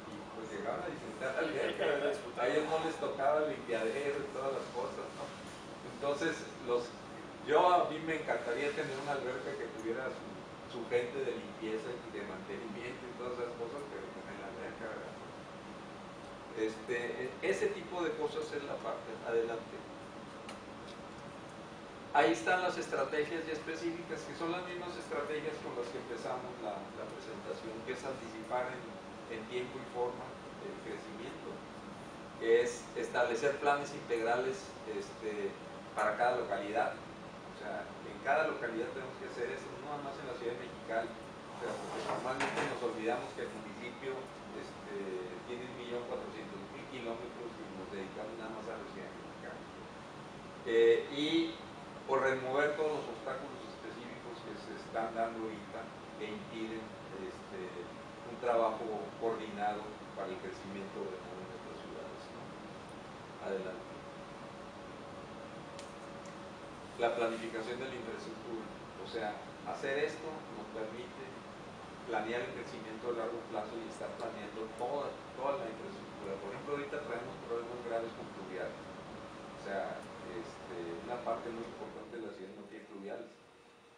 y pues llegaban a disfrutar la alberca, ¿verdad? A ellos no les tocaba el limpiadero y todas las cosas, ¿no? Entonces, a mí me encantaría tener una alberca que tuviera su gente de limpieza y de mantenimiento y todas esas cosas, pero en la alberca, ¿verdad? Ese tipo de cosas es la parte adelante. Ahí están las estrategias ya específicas, que son las mismas estrategias con las que empezamos la presentación, que es anticipar en tiempo y forma el crecimiento, que es establecer planes integrales para cada localidad. O sea, en cada localidad tenemos que hacer eso, no nada más en la ciudad de Mexicali, o sea, porque normalmente nos olvidamos que el municipio tiene 1.400.000 kilómetros y nos dedicamos nada más a la ciudad de Mexicali. Y por remover todos los obstáculos específicos que se están dando ahorita que impiden un trabajo coordinado para el crecimiento de nuestras ciudades, ¿no? Adelante. La planificación de la infraestructura, o sea, hacer esto nos permite planear el crecimiento a largo plazo y estar planeando toda la infraestructura. Por ejemplo, ahorita traemos problemas graves con pluviales, o sea, una parte muy importante de la ciudad no tiene pluviales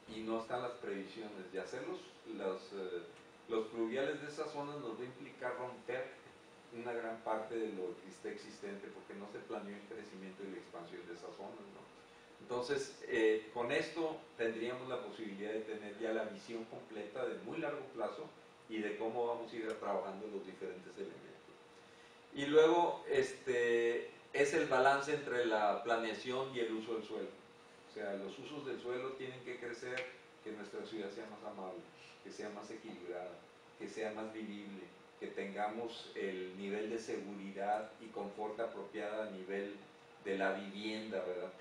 y no están las previsiones de hacer los pluviales de esas zonas. Nos va a implicar romper una gran parte de lo que está existente porque no se planeó el crecimiento y la expansión de esas zonas, ¿no? Entonces, con esto tendríamos la posibilidad de tener ya la visión completa de muy largo plazo y de cómo vamos a ir trabajando los diferentes elementos. Y luego, es el balance entre la planeación y el uso del suelo. O sea, los usos del suelo tienen que crecer, que nuestra ciudad sea más amable, que sea más equilibrada, que sea más vivible, que tengamos el nivel de seguridad y confort apropiado a nivel de la vivienda, ¿verdad?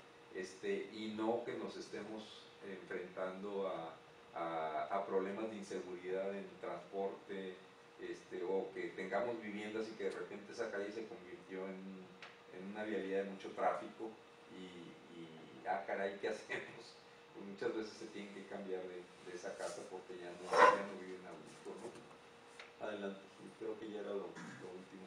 Y no que nos estemos enfrentando a problemas de inseguridad en transporte, o que tengamos viviendas y que de repente esa calle se convirtió en una vialidad de mucho tráfico y caray, ¿qué hacemos? Pues muchas veces se tienen que cambiar de esa casa porque ya no viven a gusto, ¿no? Adelante, creo que ya era lo último.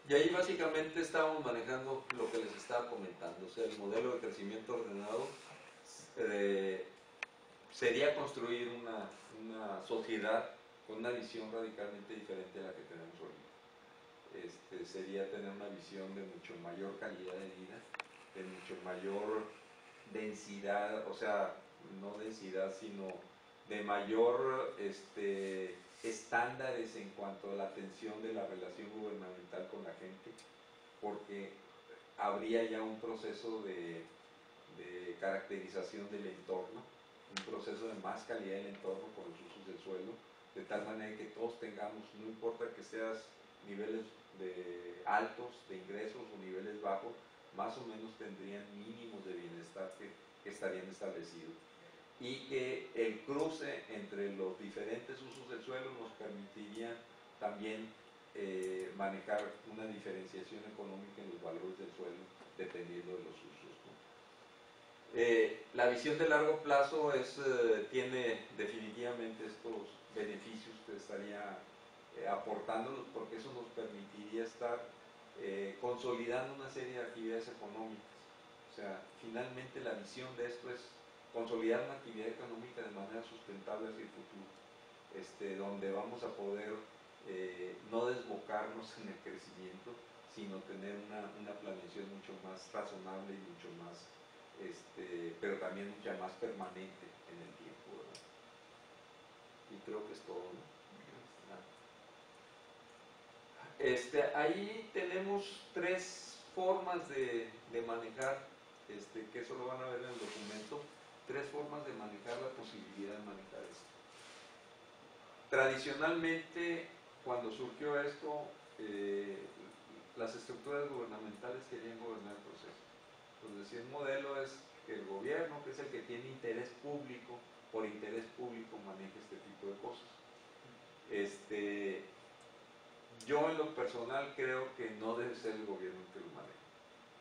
Y ahí básicamente estábamos manejando lo que les estaba comentando, o sea, el modelo de crecimiento ordenado sería construir una sociedad con una visión radicalmente diferente a la que tenemos ahorita. Sería tener una visión de mucho mayor calidad de vida, de mucho mayor densidad, o sea, no densidad, sino de mayor estándares en cuanto a la atención de la relación gubernamental con la gente, porque habría ya un proceso de caracterización del entorno, un proceso de más calidad del entorno por los usos del suelo, de tal manera que todos tengamos, no importa que seas niveles altos de ingresos o niveles bajos, más o menos tendrían mínimos de bienestar que estarían establecidos. Y que el cruce entre los diferentes usos del suelo nos permitiría también manejar una diferenciación económica en los valores del suelo dependiendo de los usos, ¿no? La visión de largo plazo tiene definitivamente estos beneficios que estaría aportándolos, porque eso nos permitiría estar consolidando una serie de actividades económicas. O sea, finalmente la visión de esto es consolidar una actividad económica de manera sustentable hacia el futuro, donde vamos a poder no desbocarnos en el crecimiento, sino tener una planeación mucho más razonable y mucho más, pero también mucha más permanente en el tiempo, ¿verdad? Y creo que es todo, ¿no? Ahí tenemos tres formas de manejar, que eso lo van a ver en el documento, tres formas de manejar la posibilidad de manejar esto. Tradicionalmente, cuando surgió esto, las estructuras gubernamentales querían gobernar el proceso. Entonces, si el modelo es que el gobierno, que es el que tiene interés público, por interés público maneja este tipo de cosas. Yo en lo personal creo que no debe ser el gobierno el que lo maneje,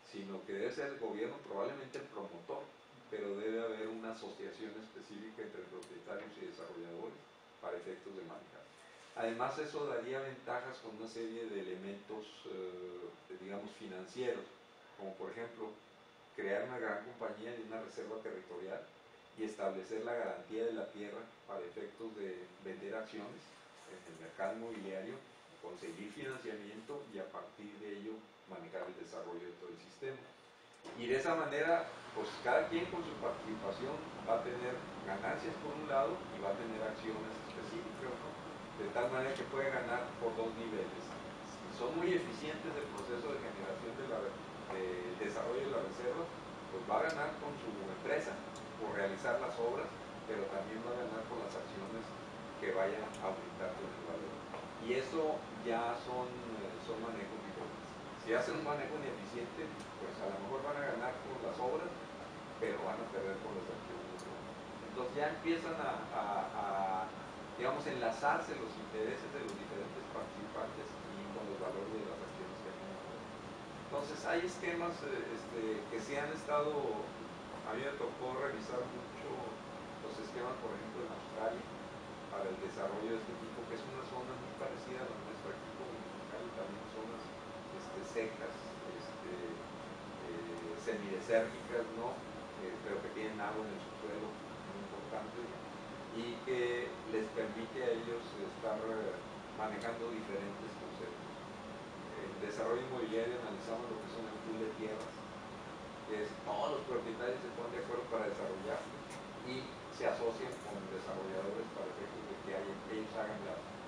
sino que debe ser el gobierno, probablemente el promotor, pero debe haber una asociación específica entre propietarios y desarrolladores para efectos de manejar. Además, eso daría ventajas con una serie de elementos, digamos, financieros, como por ejemplo, crear una gran compañía y una reserva territorial y establecer la garantía de la tierra para efectos de vender acciones en el mercado inmobiliario, conseguir financiamiento y a partir de ello manejar el desarrollo de todo el sistema. Y de esa manera, pues cada quien con su participación va a tener ganancias por un lado y va a tener acciones específicas, ¿no? De tal manera que puede ganar por dos niveles. Si son muy eficientes el proceso de generación de desarrollo de la reserva, pues va a ganar con su empresa por realizar las obras, pero también va a ganar con las acciones que vayan a aumentar con el valor. Y eso ya son manejos diferentes. Si hacen un manejo ineficiente, pues a lo mejor van a ganar con las obras, pero van a perder con las acciones, ¿no? Entonces ya empiezan digamos, enlazarse los intereses de los diferentes participantes y con los valores de las acciones que hay. Entonces hay esquemas que sí han estado, a mí me tocó revisar mucho los esquemas, por ejemplo, en Australia, para el desarrollo de este tipo, que es una zona muy parecida a la nuestra aquí, como en Mexicali, también zonas secas, semidesérticas, ¿no? Pero que tienen agua en el subsuelo, muy importante, y que les permite a ellos estar manejando diferentes conceptos. En desarrollo inmobiliario analizamos lo que son el pool de tierras, que es todos los propietarios se ponen de acuerdo para desarrollar y se asocian con desarrolladores para efectos de que ellos hagan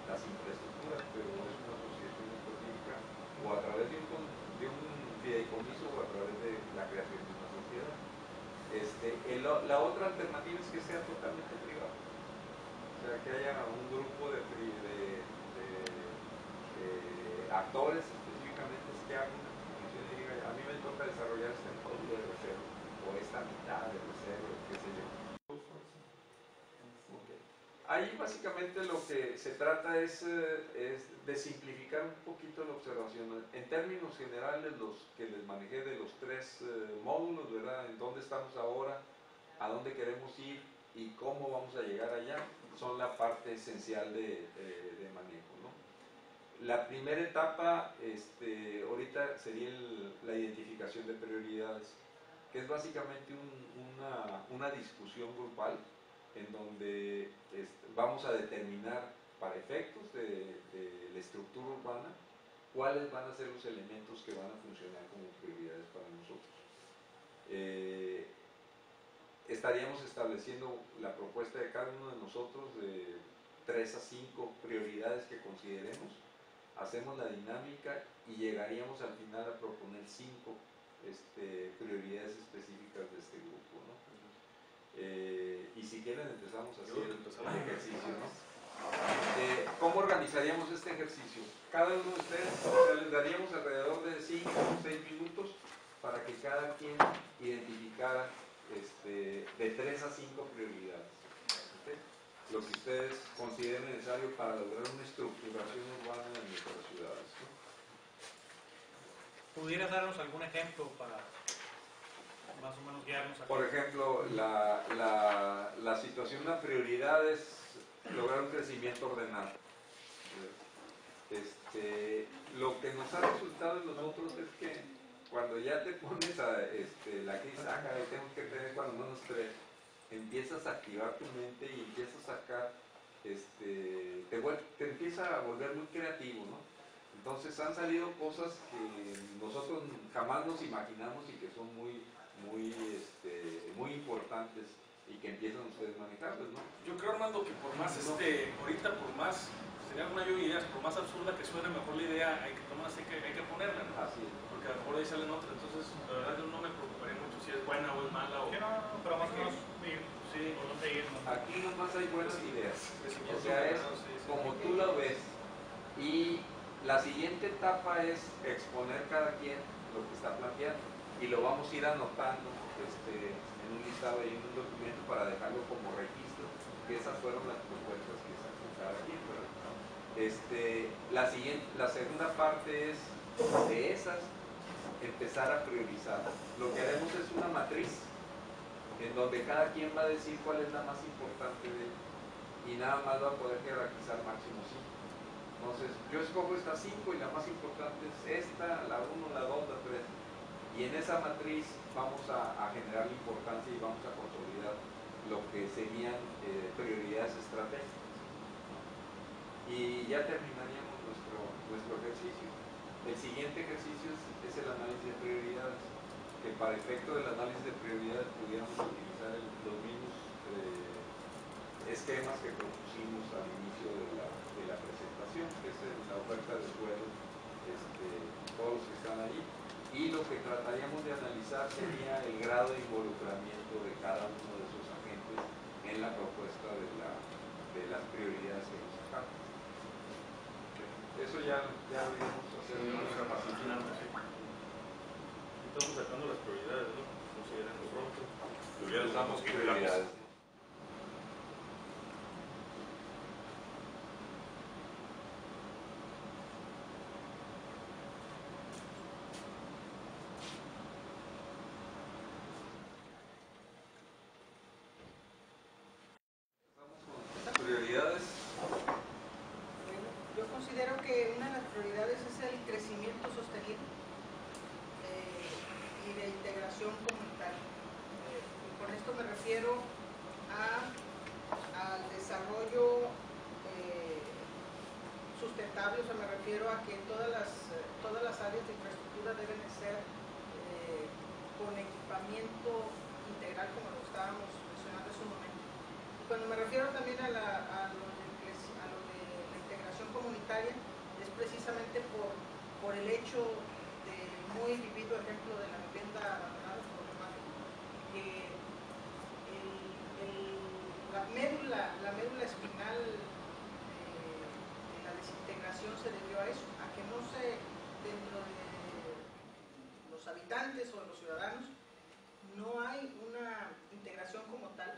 las infraestructuras, pero no es una asociación específica o a través de un fideicomiso o a través de la creación de una sociedad. La otra alternativa es que sea totalmente privado, o sea, que haya un grupo de actores específicamente que hagan una definición y digan, a mí me toca desarrollar este módulo de reserva o esta mitad de reserva, qué sé yo. Ahí básicamente lo que se trata es de simplificar un poquito la observación. En términos generales, los que les manejé de los tres módulos, ¿verdad? En dónde estamos ahora, a dónde queremos ir y cómo vamos a llegar allá, son la parte esencial de manejo, ¿no? La primera etapa, ahorita sería la identificación de prioridades. que es básicamente una discusión grupal en donde vamos a determinar para efectos de la estructura urbana cuáles van a ser los elementos que van a funcionar como prioridades para nosotros. Estaríamos estableciendo la propuesta de cada uno de nosotros de 3 a 5 prioridades que consideremos, hacemos la dinámica y llegaríamos al final a proponer 5 prioridades específicas de este grupo, ¿no? Y si quieren empezamos a hacer el ejercicio, ¿no? ¿Cómo organizaríamos este ejercicio? Cada uno de ustedes les daríamos alrededor de 5 o 6 minutos para que cada quien identificara de 3 a 5 prioridades, ¿okay? Lo que ustedes consideren necesario para lograr una estructuración urbana de nuestras ciudades, ¿no? ¿Pudieras darnos algún ejemplo para más o menos guiarnos aquí? Por ejemplo, la situación, la prioridad es lograr un crecimiento ordenado. Lo que nos ha resultado en nosotros es que cuando ya te pones a la crisis, tengo que tener cuando menos 3, empiezas a activar tu mente y empiezas a sacar, te empieza a volver muy creativo, ¿no? Entonces han salido cosas que nosotros jamás nos imaginamos y que son muy importantes y que empiezan ustedes a manejarlos, ¿no? Yo creo, Armando, que por más, ahorita por más, sería una lluvia de ideas, por más absurda que suene, mejor la idea hay que ponerla, ¿no? Así es. Porque a lo mejor ahí salen otras, entonces la verdad yo no me preocuparía mucho si es buena o es mala o... pero más o menos, sí, por dónde ir, ¿no? Aquí nomás hay buenas ideas, o Sí, sea, es sí, sí. como tú lo ves. Y la siguiente etapa es exponer cada quien lo que está planteando y lo vamos a ir anotando en un listado y en un documento para dejarlo como registro, que esas fueron las propuestas que sacó cada quien, ¿verdad? La segunda parte es de esas empezar a priorizar. Lo que haremos es una matriz en donde cada quien va a decir cuál es la más importante de él y nada más va a poder jerarquizar máximo 5. Entonces yo escojo estas 5 y la más importante es esta, la 1, la 2, la 3. Y en esa matriz vamos a generar la importancia y vamos a consolidar lo que serían prioridades estratégicas. Y ya terminaríamos nuestro ejercicio. El siguiente ejercicio es el análisis de prioridades, que para efecto del análisis de prioridades pudiéramos utilizar los mismos esquemas que propusimos al inicio de la presentación, que es la oferta de suelo, todos los que están allí. Y lo que trataríamos de analizar sería el grado de involucramiento de cada uno de esos agentes en la propuesta de las prioridades que nos sacamos. Eso ya lo iremos a hacer de manera más Finalmente, sí. Estamos sacando las prioridades, ¿no? Consideren nosotros. Usamos prioridades. Prioridades. Bueno, yo considero que una de las prioridades es el crecimiento sostenible y de integración comunitaria. Y con esto me refiero al desarrollo sustentable, o sea, me refiero a que todas las áreas de infraestructura deben de ser con equipamiento integral, como lo estábamos mencionando hace un momento. Cuando me refiero también a lo de la integración comunitaria, es precisamente por el hecho del muy vivido ejemplo de la vivienda abandonada problemática, que la médula espinal de la desintegración se debió a eso, a que no se, dentro de los habitantes o los ciudadanos, no hay una integración como tal,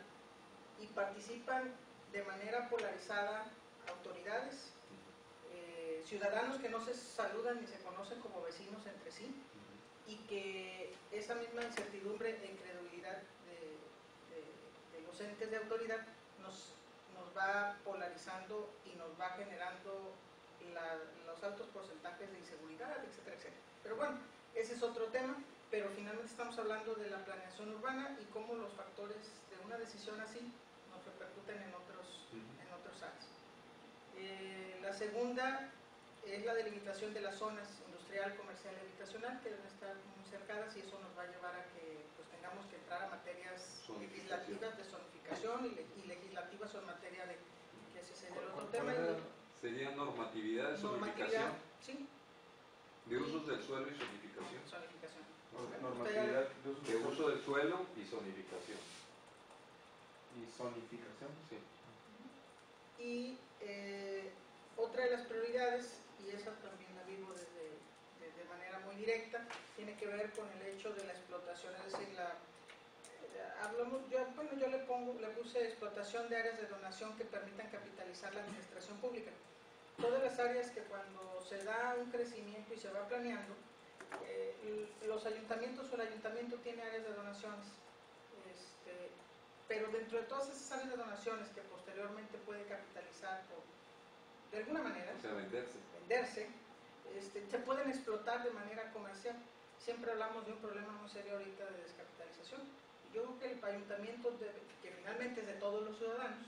y participan de manera polarizada autoridades, ciudadanos que no se saludan ni se conocen como vecinos entre sí, y que esa misma incertidumbre e incredulidad de los entes de autoridad nos va polarizando y nos va generando los altos porcentajes de inseguridad, etcétera, etcétera. Pero bueno, ese es otro tema. pero finalmente estamos hablando de la planeación urbana y cómo los factores de una decisión así nos repercuten en otros áreas. La segunda es la delimitación de las zonas industrial, comercial y habitacional, que deben estar muy cercadas, y eso nos va a llevar a que pues, tengamos que entrar a materias legislativas de zonificación y legislativas en materia de, que ese sería el otro tema. Sería normatividad de zonificación, sí, de usos del suelo y zonificación. Zonificación. Normatividad De uso del suelo y zonificación. y zonificación. Sí. Y otra de las prioridades, y esa también la vivo de manera muy directa, tiene que ver con el hecho de la explotación, es decir, yo le puse explotación de áreas de donación que permitan capitalizar la administración pública. Todas las áreas que cuando se da un crecimiento y se va planeando, los ayuntamientos o el ayuntamiento tiene áreas de donaciones, pero dentro de todas esas áreas de donaciones que posteriormente puede capitalizar de alguna manera, O sea, venderse, se pueden explotar de manera comercial. Siempre hablamos de un problema muy serio ahorita de descapitalización. Yo creo que el ayuntamiento, que finalmente es de todos los ciudadanos,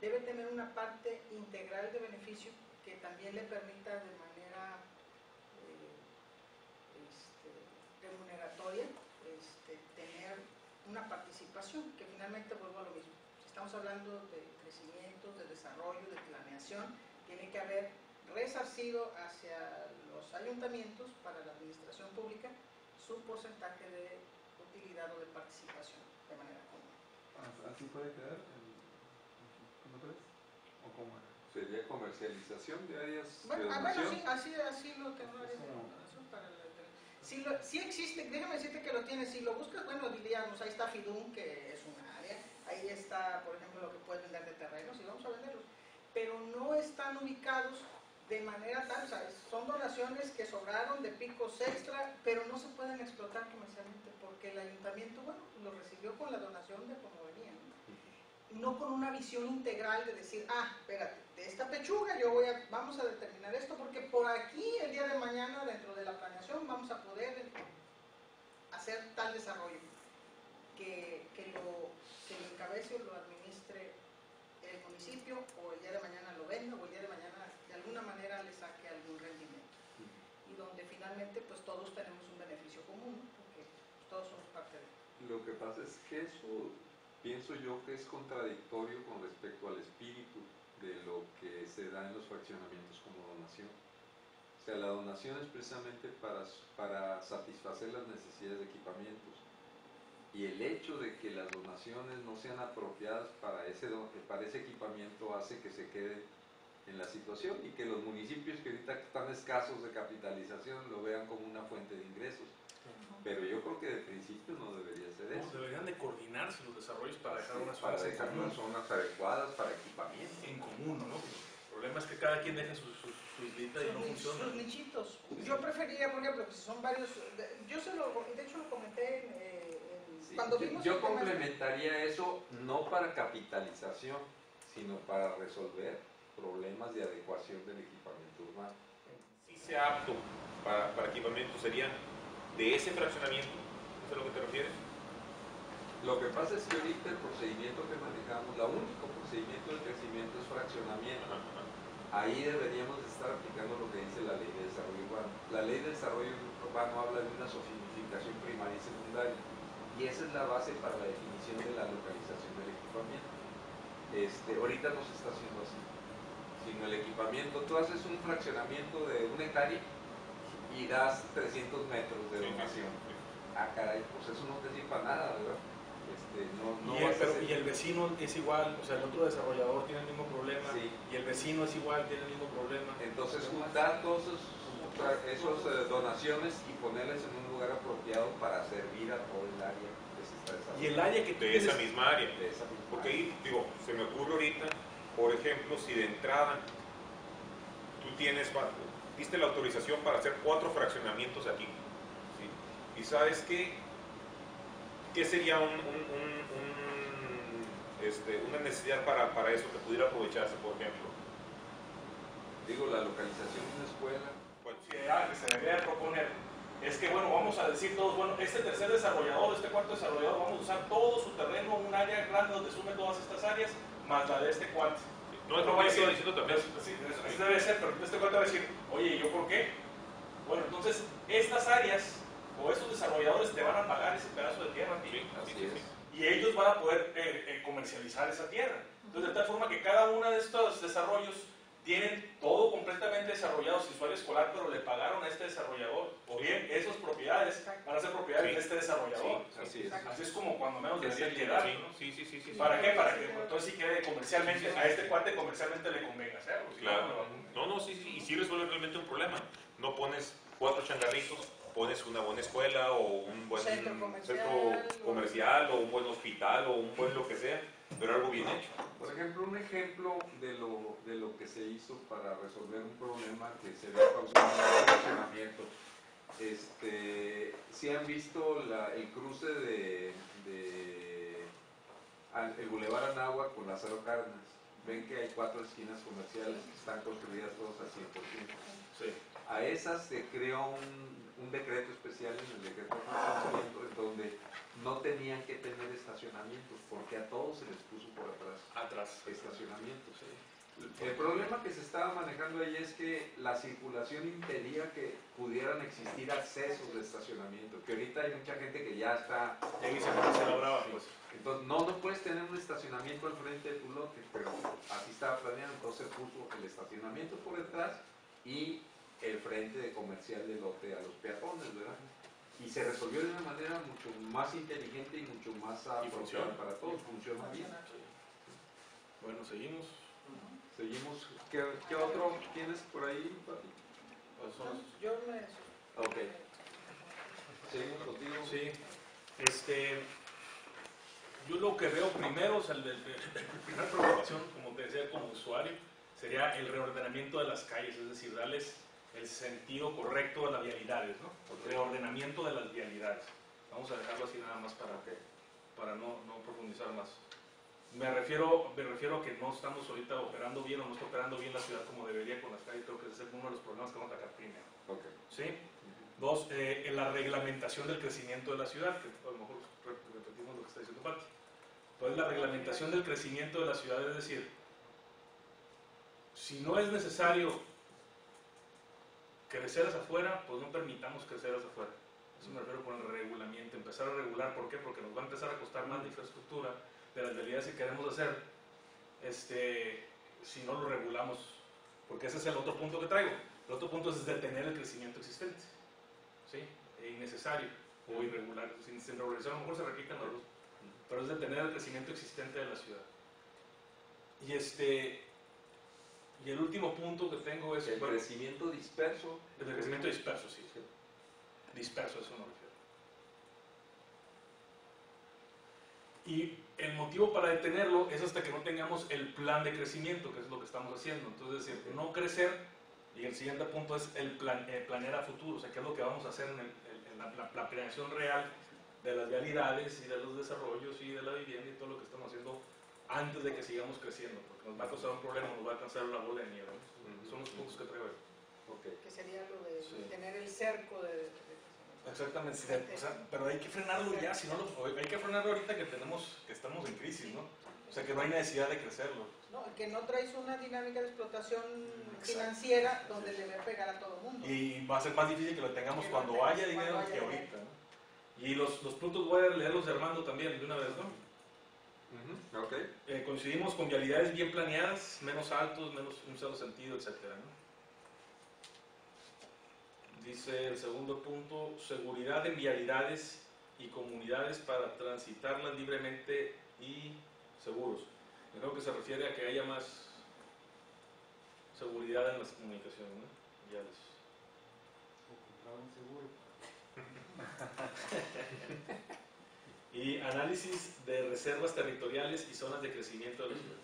debe tener una parte integral de beneficio que también le permita de manera remuneratoria tener una participación, que finalmente vuelvo a lo mismo. Si estamos hablando de crecimiento, de desarrollo, de planeación, tiene que haber resarcido hacia los ayuntamientos para la administración pública su porcentaje de utilidad o de participación de manera común. ¿Así puede quedar? ¿Cómo crees? ¿O cómo era? Sería comercialización de áreas de Bueno, donación. sí, así lo tengo áreas de donación para sí existe, déjame decirte que lo tiene, si lo buscas, bueno, diríamos, ahí está Fidum, que es un área, ahí está, por ejemplo, lo que puedes vender de terrenos, y vamos a venderlos, pero no están ubicados de manera tal, o sea, son donaciones que sobraron de picos extra, pero no se pueden explotar comercialmente, porque el ayuntamiento, bueno, lo recibió con la donación de como venía, no con una visión integral de decir, espérate, de esta pechuga vamos a determinar esto, porque por aquí el día de mañana, dentro de la planeación, vamos a poder hacer tal desarrollo que lo encabece o lo administre el municipio, o el día de mañana lo venda, o el día de mañana de alguna manera le saque algún rendimiento, y donde finalmente pues todos tenemos un beneficio común, porque todos somos parte de él. Lo que pasa es que eso pienso yo que es contradictorio con respecto al espíritu de lo que se da en los fraccionamientos como donación. O sea, la donación es precisamente para satisfacer las necesidades de equipamientos. Y el hecho de que las donaciones no sean apropiadas para ese equipamiento hace que se quede en la situación, y que los municipios que ahorita están escasos de capitalización lo vean como una fuente de ingresos. Pero yo creo que de principio no debería ser eso. Deberían de coordinarse los desarrollos para dejar unas para zonas dejar unas zonas adecuadas para equipamiento. en común, ¿no? El problema es que cada quien deja sus islitas y no funciona. Sus nichitos. Yo preferiría, por ejemplo, que si son varios, de hecho lo comenté cuando vimos yo complementaría eso no para capitalización, sino para resolver problemas de adecuación del equipamiento urbano. Si sea apto para equipamiento, sería de ese fraccionamiento, ¿es a lo que te refieres? Lo que pasa es que ahorita el procedimiento que manejamos, el único procedimiento de crecimiento es fraccionamiento. Ahí deberíamos estar aplicando lo que dice la Ley de Desarrollo Urbano. La Ley de Desarrollo Urbano habla de una zonificación primaria y secundaria, y esa es la base para la definición de la localización del equipamiento. Ahorita no se está haciendo así, sino el equipamiento, tú haces un fraccionamiento de 1 hectárea y das 300 metros de donación. Caray, pues eso no te sirve para nada, ¿verdad? Y el vecino es igual, o sea, el otro desarrollador tiene el mismo problema, sí. Y el vecino es igual, tiene el mismo problema. Entonces juntar todas esas donaciones y ponerlas en un lugar apropiado para servir a todo el área que se está desarrollando. Y el área que tú de tienes, esa misma área. De esa misma Porque área. ahí, digo, se me ocurre ahorita, por ejemplo, si de entrada tú diste la autorización para hacer 4 fraccionamientos aquí, ¿sí? Y sabes ¿qué sería una necesidad para eso que pudiera aprovecharse, por ejemplo? Digo, la localización de una escuela. Bueno, que se debería proponer es que, bueno, vamos a decir todos, bueno, este tercer desarrollador, este cuarto desarrollador, vamos a usar todo su terreno, un área grande donde sume todas estas áreas, más la de este cuarto. No es lo que he estado diciendo también. Sí, así debe ser, pero este cuarto va a decir, oye, ¿y yo por qué? Bueno, entonces, estas áreas o estos desarrolladores te van a pagar ese pedazo de tierra a ti. Así es. Y ellos van a poder comercializar esa tierra. Entonces, de tal forma que cada uno de estos desarrollos tienen todo completamente desarrollado sin su área escolar, pero le pagaron a este desarrollador. O bien, esas propiedades van a ser propiedades de este desarrollador. Así es. Así es como cuando menos Que debería sí, quedar, Sí, ¿no? sí. ¿Para qué? Para que entonces sí quede comercialmente, a este cuate comercialmente le convenga hacerlo. ¿Sí? Claro. No, sí, y sí resuelve realmente un problema. No pones 4 changarritos, pones una buena escuela o un buen Centro comercial o un buen hospital o un buen lo que sea, pero algo bien hecho. Por ejemplo, un ejemplo de lo que se hizo para resolver un problema que se había causado en el estacionamiento. Si han visto el cruce el Boulevard Anáhuac con Lázaro Cárdenas, ven que hay 4 esquinas comerciales que están construidas todas al 100%. Sí. A esas se creó un decreto especial en el decreto de funcionamiento en donde no tenían que tener estacionamientos porque a todos se les puso por atrás estacionamientos. El problema que se estaba manejando ahí es que la circulación impedía que pudieran existir accesos de estacionamiento, que ahorita hay mucha gente que ya está... Y ahí se la brava, pues. Entonces no puedes tener un estacionamiento al frente de tu lote, pero así estaba planeado, entonces puso el estacionamiento por detrás y el frente de comercial del lote a los peatones, ¿verdad? Y se resolvió de una manera mucho más inteligente y mucho más apropiada para todos, funciona bien. Bueno, seguimos. Seguimos. ¿Qué otro tienes por ahí, Pati? Yo me... Ok. Seguimos contigo. Sí. Yo lo que veo primero, o sea, la primera preocupación, como te decía, como usuario, sería el reordenamiento de las calles, es decir, darles el sentido correcto a las vialidades, ¿no? El reordenamiento de las vialidades. Vamos a dejarlo así nada más para no profundizar más. Me refiero a que no estamos ahorita operando bien o no está operando bien la ciudad como debería con las calles. Creo que ese es uno de los problemas que vamos a atacar primero. Okay. ¿Sí? 2, la reglamentación del crecimiento de la ciudad, que a lo mejor repetimos lo que está diciendo Pati. Pues la reglamentación del crecimiento de la ciudad, es decir, si no es necesario crecer hacia afuera, pues no permitamos crecer hacia afuera. Eso me refiero con el regulamiento, empezar a regular. ¿Por qué? Porque nos va a empezar a costar más la infraestructura de las realidades que queremos hacer si no lo regulamos, porque ese es el otro punto que traigo. El otro punto es detener el crecimiento existente, ¿sí? Innecesario o irregular, sin regularizar, a lo mejor se replican los dos, pero es detener el crecimiento existente de la ciudad. Y el último punto que tengo es el crecimiento disperso. El crecimiento disperso, sí. Disperso, eso me refiero. Y el motivo para detenerlo es hasta que no tengamos el plan de crecimiento, que es lo que estamos haciendo. Entonces, es decir, no crecer, y el siguiente punto es planear a futuro, o sea, qué es lo que vamos a hacer en la planeación real de las realidades y de los desarrollos y de la vivienda y todo lo que estamos haciendo antes de que sigamos creciendo, porque nos va a causar un problema, nos va a alcanzar la bola de nieve. Son los puntos que traigo ahí. Okay. Que sería lo de tener el cerco de Exactamente, o sea, pero hay que frenarlo ya, si no hay que frenarlo ahorita que estamos en crisis, ¿no? O sea, que no hay necesidad de crecerlo. No, que no traes una dinámica de explotación financiera donde le va a pegar a todo el mundo. Y va a ser más difícil que lo tengamos cuando haya dinero que ahorita, ¿no? Y los puntos voy a leerlos de Armando también, de una vez, ¿no? Okay. Coincidimos con vialidades bien planeadas, menos altos, menos un solo sentido, etcétera, ¿no? Dice el segundo punto, seguridad en vialidades y comunidades para transitarlas libremente y seguros. Yo creo que se refiere a que haya más seguridad en las comunicaciones, ¿no? Viales. O comprar un seguro. Y análisis de reservas territoriales y zonas de crecimiento de la ciudad.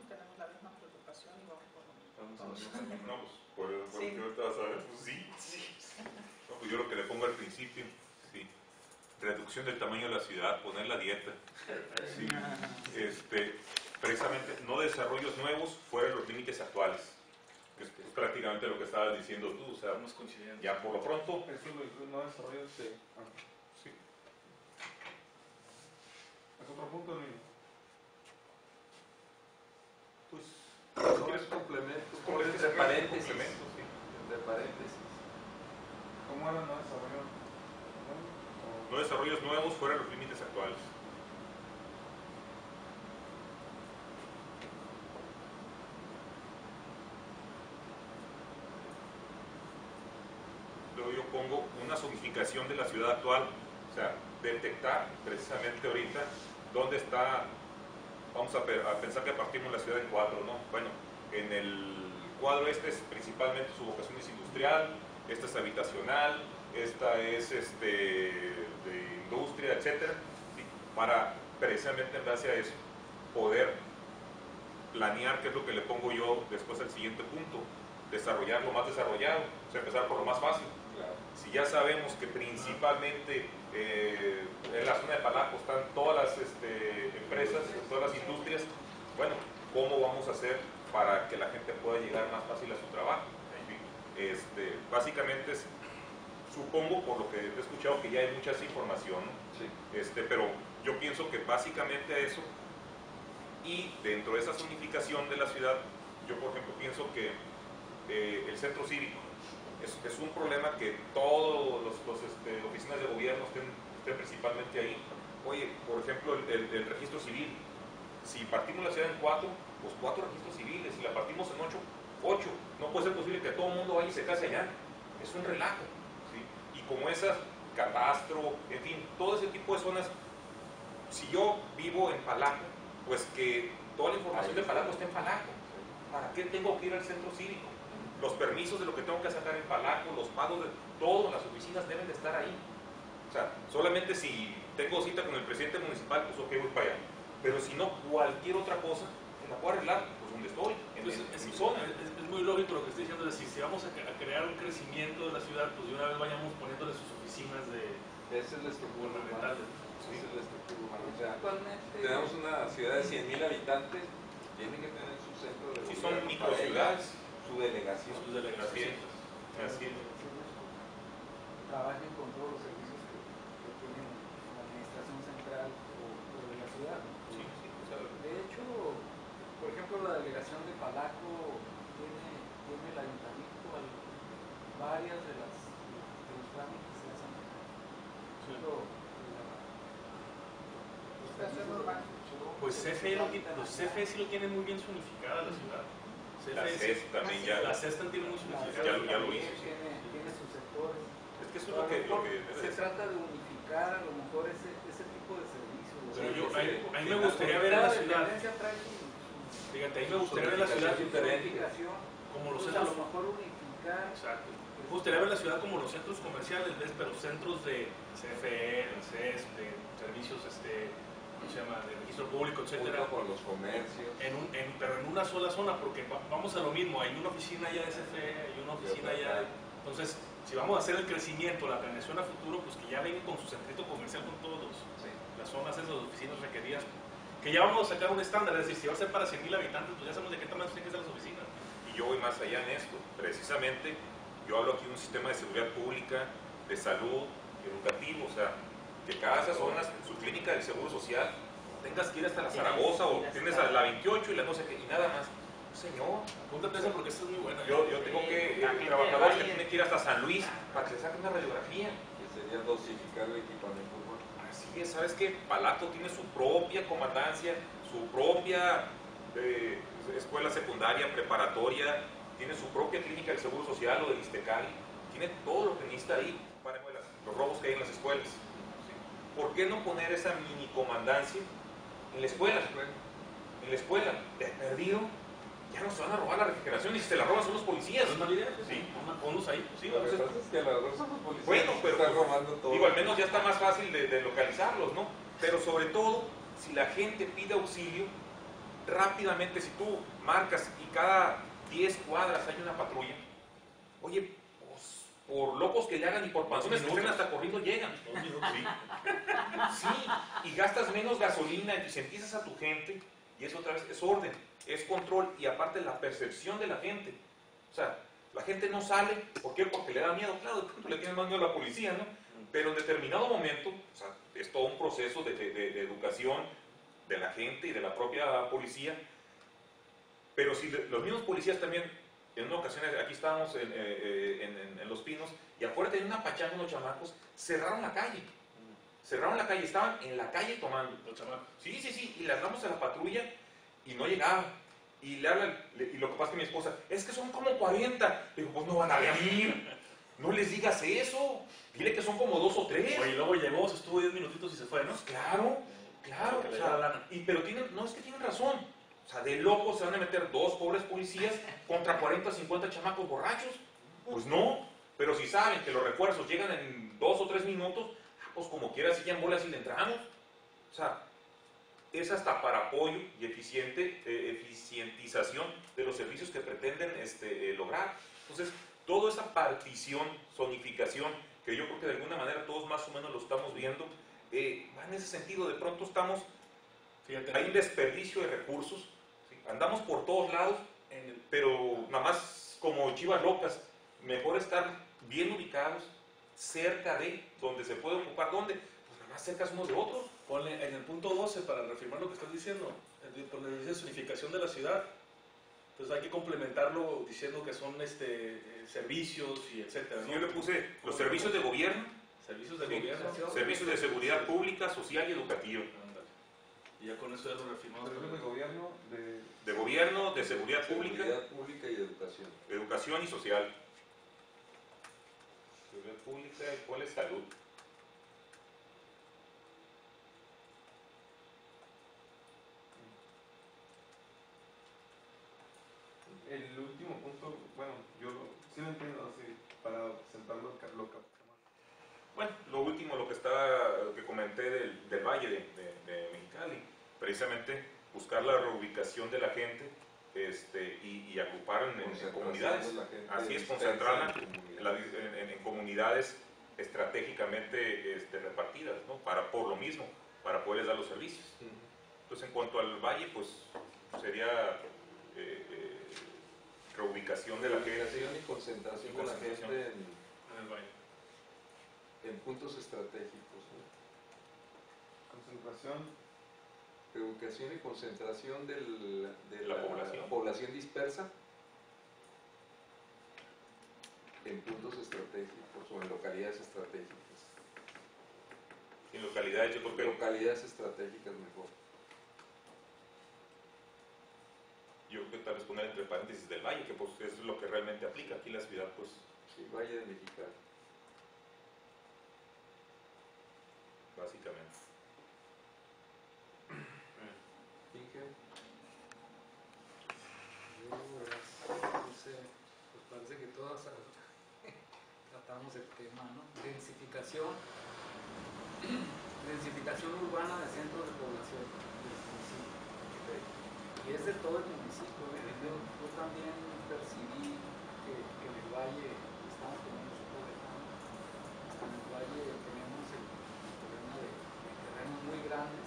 Tenemos la misma preocupación y vamos por lo mismo. No, pues, por qué no te vas a ver? Pues sí. No, pues yo lo que le pongo al principio, sí. Reducción del tamaño de la ciudad, poner la dieta. Sí. precisamente no desarrollos nuevos fuera de los límites actuales. Es prácticamente lo que estabas diciendo tú, o sea, Estamos coincidiendo. ya por lo pronto, Eso lo incluye, no desarrollo. Sí. sí. ¿Es otro punto, niño? Pues, No, es complemento, entre paréntesis. complemento, sí. Entre paréntesis. ¿Cómo era no desarrollo? No desarrollos nuevos fuera de los límites actuales. Luego yo pongo una zonificación de la ciudad actual, o sea, detectar precisamente ahorita dónde está, vamos a pensar que partimos la ciudad en cuatro, ¿no? Bueno, en el cuadro este es principalmente su vocación es industrial, esta es habitacional, esta es de industria, etcétera, ¿sí? Para precisamente en base a eso poder planear qué es lo que le pongo yo después al siguiente punto, desarrollar lo más desarrollado, o sea, empezar por lo más fácil. Claro. Si ya sabemos que principalmente en la zona de Palaco están todas las empresas, todas las industrias, bueno, ¿cómo vamos a hacer para que la gente pueda llegar más fácil a su trabajo? Básicamente supongo por lo que he escuchado que ya hay mucha información, ¿no? Sí. Pero yo pienso que básicamente eso, y dentro de esa zonificación de la ciudad, yo por ejemplo pienso que el centro cívico es un problema que todos los oficinas de gobierno estén principalmente ahí. Oye, por ejemplo, el registro civil, si partimos la ciudad en cuatro, pues 4 registros civiles, si la partimos en 8, no puede ser posible que todo el mundo vaya y se case allá, es un relajo, ¿sí? Y como esas, catastro, en fin, todo ese tipo de zonas, si yo vivo en Palaco, pues que toda la información de Palaco esté en Palaco. ¿Para qué tengo que ir al centro cívico? Los permisos de lo que tengo que sacar en Palaco, los pagos de todo, las oficinas deben de estar ahí. O sea, solamente si tengo cita con el presidente municipal, pues ok, voy para allá. Pero si no, cualquier otra cosa, la puedo arreglar, pues donde estoy, en mi zona. Es muy lógico lo que estoy diciendo, es decir, si vamos a crear un crecimiento de la ciudad, pues de una vez vayamos poniéndole sus oficinas de Esa es la estructura urbana. gubernamentales. Esa es la estructura urbana. O sea, Actualmente, tenemos una ciudad de 100,000 habitantes, tienen que tener su centro de Si gobierno son para microciudades, ellas, su delegación. Sus delegaciones. así es. Trabajen con todos los servicios que tiene la administración central o de la ciudad. Sí, o sea, De hecho, por ejemplo, la delegación de Palaco tiene el ayuntamiento, varias de los trámites se hacen. Sí. Pues CFE los CFE sí lo tienen muy bien zonificada la ciudad. la CES también ya, La CES también tiene muy zonificada. ya lo hizo. Tiene sus sectores. Es que eso es lo que debe Se de ser. trata de unificar a lo mejor ese tipo de servicios. Pero Sí, yo, sí, a mí sí, me sí, gustaría ver en la ciudad, fíjate, a mí me gustaría ver en la ciudad como los A centros. lo mejor unificar. Exacto. Me gustaría ver la ciudad como los centros comerciales, ¿ves? Pero centros de CFE, de CES, de servicios, ¿cómo se llama? De registro público, etcétera. Junto con los comercios. Pero en una sola zona, porque vamos a lo mismo, hay una oficina ya de CFE, hay una oficina ya. Entonces, si vamos a hacer el crecimiento, la planeación a futuro, pues que ya vengan con su centrito comercial con todos las zonas, esas oficinas requeridas. Que ya vamos a sacar un estándar, es decir, si va a ser para 100,000 habitantes, pues ya sabemos de qué tamaño tienen que ser las oficinas. Y yo voy más allá en esto. Precisamente, yo hablo aquí de un sistema de seguridad pública, de salud, educativo, o sea, que cada esas zonas, su clínica del Seguro Social, tengas que ir hasta la Zaragoza o tienes a la 28 y la no sé qué, y nada más. Señor, Apúntate esa porque esta es muy buena. yo tengo que, el trabajador que tiene que ir hasta San Luis para que le saquen una radiografía. Que sería dosificar el equipamiento urbano. Así es, ¿sabes qué? Palaco tiene su propia comandancia, su propia escuela secundaria, preparatoria, tiene su propia clínica del Seguro Social o del Istecali, tiene todo lo que necesita ahí para los robos que hay en las escuelas. ¿Sí? ¿Por qué no poner esa mini comandancia en la escuela? En la escuela, de perdido, ya no se van a robar la refrigeración y si se la roban son los policías. ¿Es una idea? Sí. Ponlos ahí. Sí, Lo que entonces, pasa es que a la verdad son los policías bueno, que pero están robando todo. digo, al menos ya está más fácil de localizarlos, ¿no? Pero sobre todo, si la gente pide auxilio, rápidamente, si tú marcas y cada 10 cuadras hay una patrulla, oye, pues, por locos que le hagan y por panzones que estén hasta corriendo llegan. Sí. Sí, y gastas menos gasolina, y concientizas a tu gente y eso otra vez es orden, es control y aparte la percepción de la gente. O sea, la gente no sale, ¿por qué? Porque le da miedo, claro, de pronto le tienen más miedo a la policía, ¿no? Pero en determinado momento, o sea, es todo un proceso de educación de la gente y de la propia policía, pero si los mismos policías también, en una ocasión, aquí estábamos en Los Pinos, y afuera tenían una pachanga unos chamacos, cerraron la calle, estaban en la calle tomando. Los chamacos. Sí, y le hablamos a la patrulla y no llegaba. Y le hablan, y lo que pasa es que mi esposa, es que son como 40. Le digo, pues no van a venir, no les digas eso, dile que son como 2 o 3. Oye, y luego llegó, se estuvo 10 minutitos y se fue, ¿no? Pues claro, Porque o le sea, da la lana. pero no, es que tienen razón. O sea, de locos se van a meter 2 pobres policías contra 40 o 50 chamacos borrachos. Pues no, pero si saben que los refuerzos llegan en 2 o 3 minutos, pues como quiera, si ya en bolas y le entramos. O sea, es hasta para apoyo y eficientización de los servicios que pretenden lograr. Entonces, toda esa partición, zonificación, que yo creo que de alguna manera todos más o menos lo estamos viendo, va en ese sentido. De pronto estamos, Fíjate, hay un desperdicio de recursos, ¿sí? Andamos por todos lados, pero nada más como chivas locas, mejor estar bien ubicados, cerca de donde se puede ocupar. ¿Dónde? Pues nada más cerca unos de otros. ponle en el punto 12, para reafirmar lo que estás diciendo, donde dice zonificación de la ciudad. Entonces hay que complementarlo diciendo que son servicios y etcétera, ¿no? Sí, yo le puse los servicios de gobierno, Servicios de sí, gobierno. servicios de seguridad pública, social y educativa. Ándale. Y ya con eso ya lo reafirmamos. Servicios de gobierno, De gobierno, de seguridad pública, Seguridad pública y educación. educación y social. Seguridad pública, ¿cuál es salud? el último punto, bueno, yo sí lo entiendo así, para sentarlo loca. Bueno, lo último, lo que comenté del Valle de Mexicali, precisamente buscar la reubicación de la gente y agrupar en comunidades. Así es, concentrarla en comunidades estratégicamente repartidas, ¿no? Por lo mismo, para poderles dar los servicios. Entonces, en cuanto al Valle, pues sería reubicación de la gente. Reubicación y concentración de la gente En el Valle. en puntos estratégicos, ¿no? Concentración, Reubicación y concentración de La la población. población dispersa en puntos estratégicos o en localidades estratégicas. En localidades, yo creo que Localidades estratégicas mejor. tal vez poner entre paréntesis del Valle, que pues es lo que realmente aplica aquí la ciudad, pues Sí, Valle de Mexicali. básicamente. Inge. Yo, pues parece que todas tratamos el tema, ¿no? Densificación urbana de centros de población del municipio. Y es de todo el municipio, ¿eh? Yo también percibí que en el Valle estamos teniendo su problema. En el Valle tenemos el problema de terrenos muy grandes,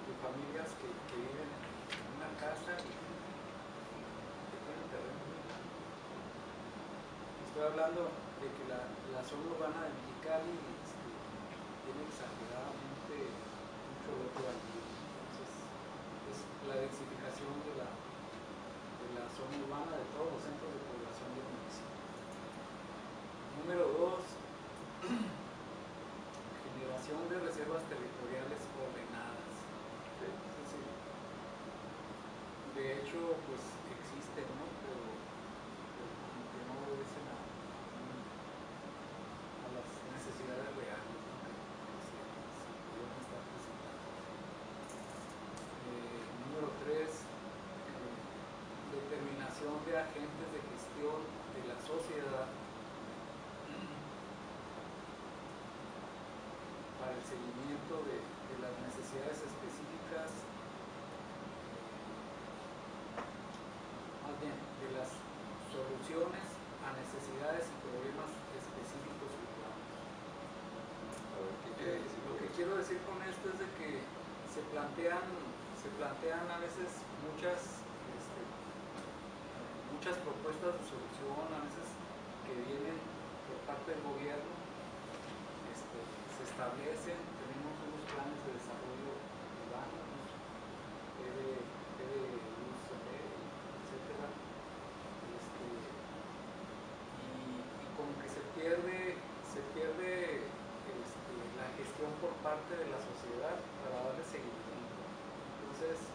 de familias que viven en una casa y que tienen terrenos muy grandes. Estoy hablando de que la zona urbana de Mexicali tiene exageradamente mucho lote baldío. Entonces, es la densificación de la zona urbana de todos los centros de población del municipio. Número 2, generación de reservas territoriales ordenadas. Es decir, de hecho, pues existen, ¿no? Pero como que no obedecen a las necesidades reales, ¿no? que se pudieran estar presentando. Número 3, determinación de agentes de gestión de la sociedad para el seguimiento de las necesidades específicas, más bien, de las soluciones a necesidades y problemas específicos urbanos. A ver, ¿qué quiere decir? Lo que quiero decir con esto es de que se plantean se plantean a veces muchas propuestas de solución, a veces que vienen por parte del gobierno, se establecen, tenemos unos planes de desarrollo urbano, luz, etcétera, y como que se pierde la gestión por parte de la sociedad para darle seguimiento. Entonces,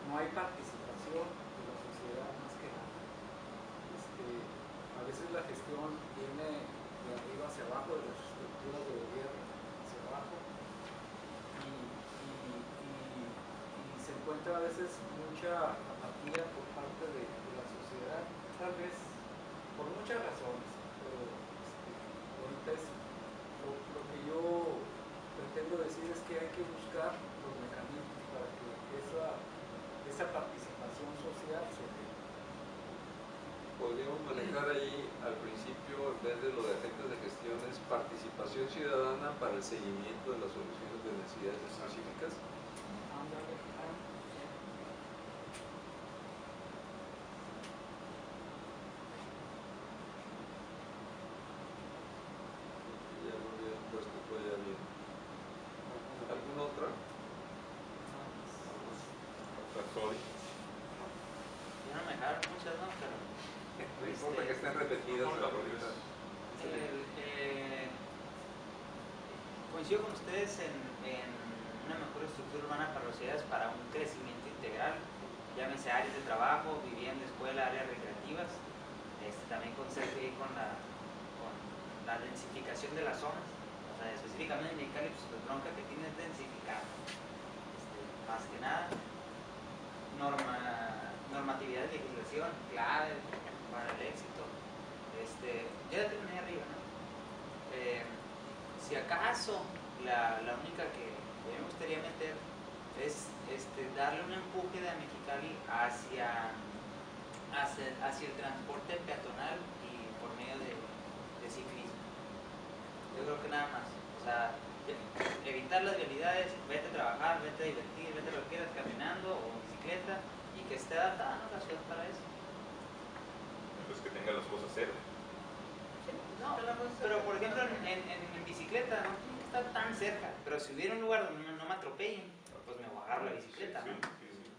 no hay participación de la sociedad más que nada. A veces la gestión viene de arriba hacia abajo, de las estructuras de gobierno hacia abajo, y se encuentra a veces mucha apatía por parte de la sociedad, tal vez por muchas razones, pero ahorita lo que yo pretendo decir es que hay que buscar los mecanismos para que esa participación social se dé. Podríamos manejar ahí al principio, en vez de lo de agentes de gestión, es participación ciudadana para el seguimiento de las soluciones de necesidades específicas. Ya lo había puesto todavía bien. ¿Alguna otra? Sorry. Ya no me dejaron muchas, ¿no? Pero No importa que estén repetidas la ahorita. coincido con ustedes en una mejor estructura urbana para las ciudades para un crecimiento integral, llámese áreas de trabajo, vivienda, escuela, áreas recreativas. También conseguir con la densificación de las zonas, o sea, específicamente en Mexicali, pues la bronca que tiene es densificar, más que nada. Normatividad de legislación clave para el éxito. Ya la terminé arriba, ¿no? Si acaso la única que me gustaría meter es darle un empuje de Mexicali hacia el transporte peatonal y por medio de ciclismo. Yo creo que nada más. O sea, evitar las vialidades, vete a trabajar, vete a divertir, vete a lo que quieras caminando o en bicicleta, y que esté adaptada, ¿no?, la ciudad para eso. Pues que tenga las cosas cerca. No, pero por ejemplo en bicicleta no tiene que estar tan cerca, pero si hubiera un lugar donde no me atropellen, pues me voy a agarrar la bicicleta, ¿no?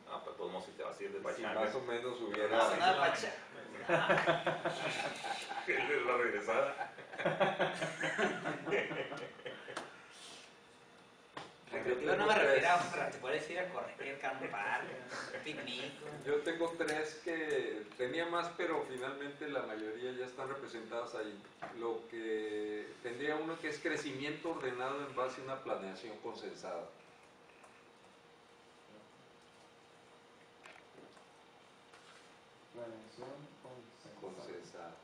Ah, para todos modos, si te vas a ir de Si pachanga. más o menos hubiera... No, nada pacha. La regresada. Recreativo no me refiero a para que puedes ir a correr, acampar, picnic. Yo tengo tres que tenía más, pero finalmente la mayoría ya están representadas ahí. Lo que tendría uno que es crecimiento ordenado en base a una planeación consensada. Planeación Consensada.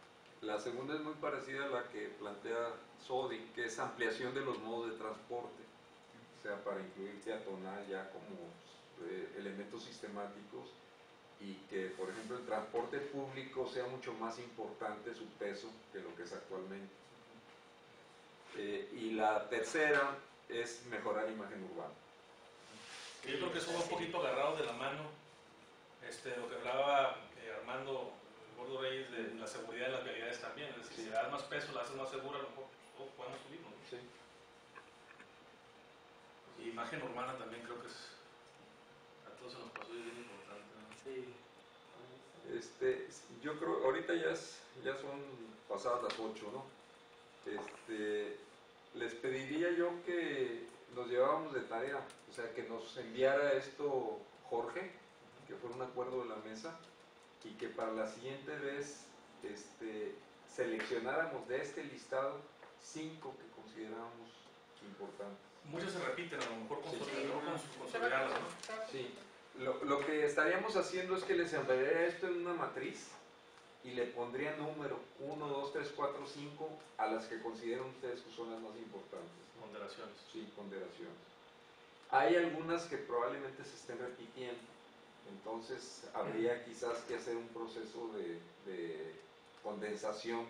La segunda es muy parecida a la que plantea Sodi, que es ampliación de los modos de transporte. O sea, para incluir peatonal ya como elementos sistemáticos, y que, por ejemplo, el transporte público sea mucho más importante su peso que lo que es actualmente. Y la tercera es mejorar imagen urbana. Yo creo que eso va un poquito agarrado de la mano, lo que hablaba Armando el Gordo Reyes, de la seguridad de las vialidades también. Es decir, si le das más peso, la haces más segura, a lo mejor todos podemos subirnos, ¿no? Sí. Y imagen urbana también creo que a todos se nos pasó y es bien importante, ¿no? Sí. Yo creo, ahorita ya son pasadas las 8, ¿no? Les pediría yo que nos llevábamos de tarea, o sea, que nos enviara esto Jorge, que fuera un acuerdo de la mesa, y que para la siguiente vez seleccionáramos de este listado 5 que consideramos importantes. Muchos se repiten, a lo mejor Sí. consolidarlas, ¿no? Sí, lo que estaríamos haciendo es que les enviaría esto en una matriz y le pondría número 1, 2, 3, 4, 5 a las que consideran ustedes que son las más importantes, ¿no? Ponderaciones. Sí, ponderaciones. Hay algunas que probablemente se estén repitiendo, entonces habría quizás que hacer un proceso de condensación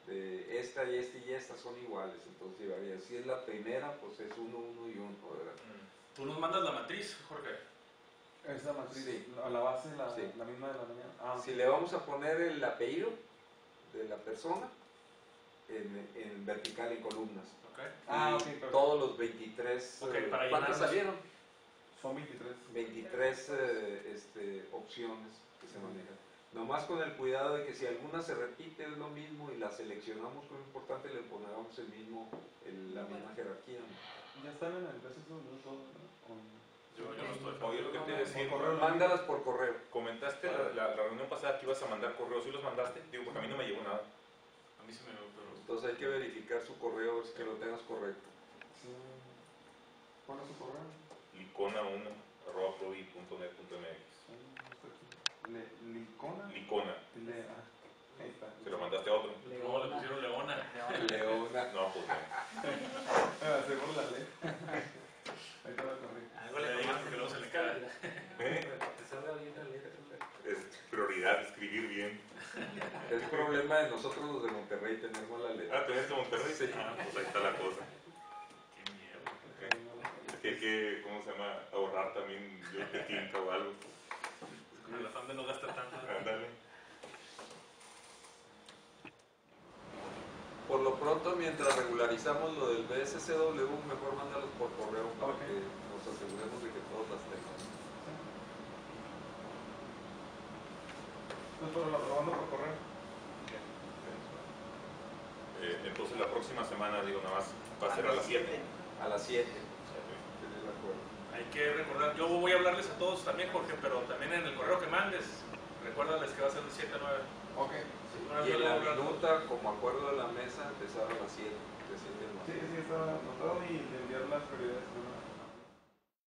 de esta y esta y esta son iguales, entonces llevaría, si es la primera, pues es 1, 1 y 1, ¿verdad? Tú nos mandas la matriz, Jorge. Esa matriz, Sí. la base, Sí. la misma de la mañana. Ah, Si le vamos a poner el apellido de la persona en vertical, en columnas. Ok. Ah, Y ok, perfecto. todos los 23, Ok, para ¿cuántos llenarlos. salieron? Son 23. 23 opciones que se manejan. Nomás con el cuidado de que si alguna se repite es lo mismo y la seleccionamos como importante, le ponemos la misma jerarquía. Ya están en el BCSW todo, ¿no? Yo no estoy. Oye, lo que te iba a decir, Por correo. Mándalas por correo. comentaste la reunión pasada que ibas a mandar correos, ¿sí los mandaste? Digo, porque a mí no me llegó nada. A mí se me pero Entonces hay que verificar su correo, que lo tengas correcto. Sí. ¿Cuál es su correo? licona1@prodi.net.mx. Licona. Licona. Ahí está. ¿Se lo mandaste a otro? luego le pusieron Leona. Leona. No, pues no. Seguro la ley. Ahí te lo corrí. Algo Le le digo tomaste que luego se le cae. Te salga bien la letra. Es prioridad escribir bien. Es problema de nosotros los de Monterrey, tenemos la letra. Ah, ¿tenés de Monterrey? Sí. Ah, pues ahí está la cosa. Qué miedo. Es que hay que, ¿cómo se llama? Ahorrar también yo de tinta o algo. Con el afán de no gastar tanto. Ándale. Por lo pronto, mientras regularizamos lo del BSCW, mejor mándalos por correo para Ok. que nos aseguremos de que todos las tengan. Entonces, pero lo mando por correo. Entonces la próxima semana, digo, nada más va a ser a las 7. A las 7. Estoy de acuerdo. Hay que recordar, yo voy a hablarles a todos también, Jorge, pero también en el correo que mandes, recuérdales que va a ser de 7 a 9. Ok. Y en la minuta, como acuerdo de la mesa, empezar a las 7. De 7 a 9. Sí, está anotado y de enviar las prioridades. ¿No?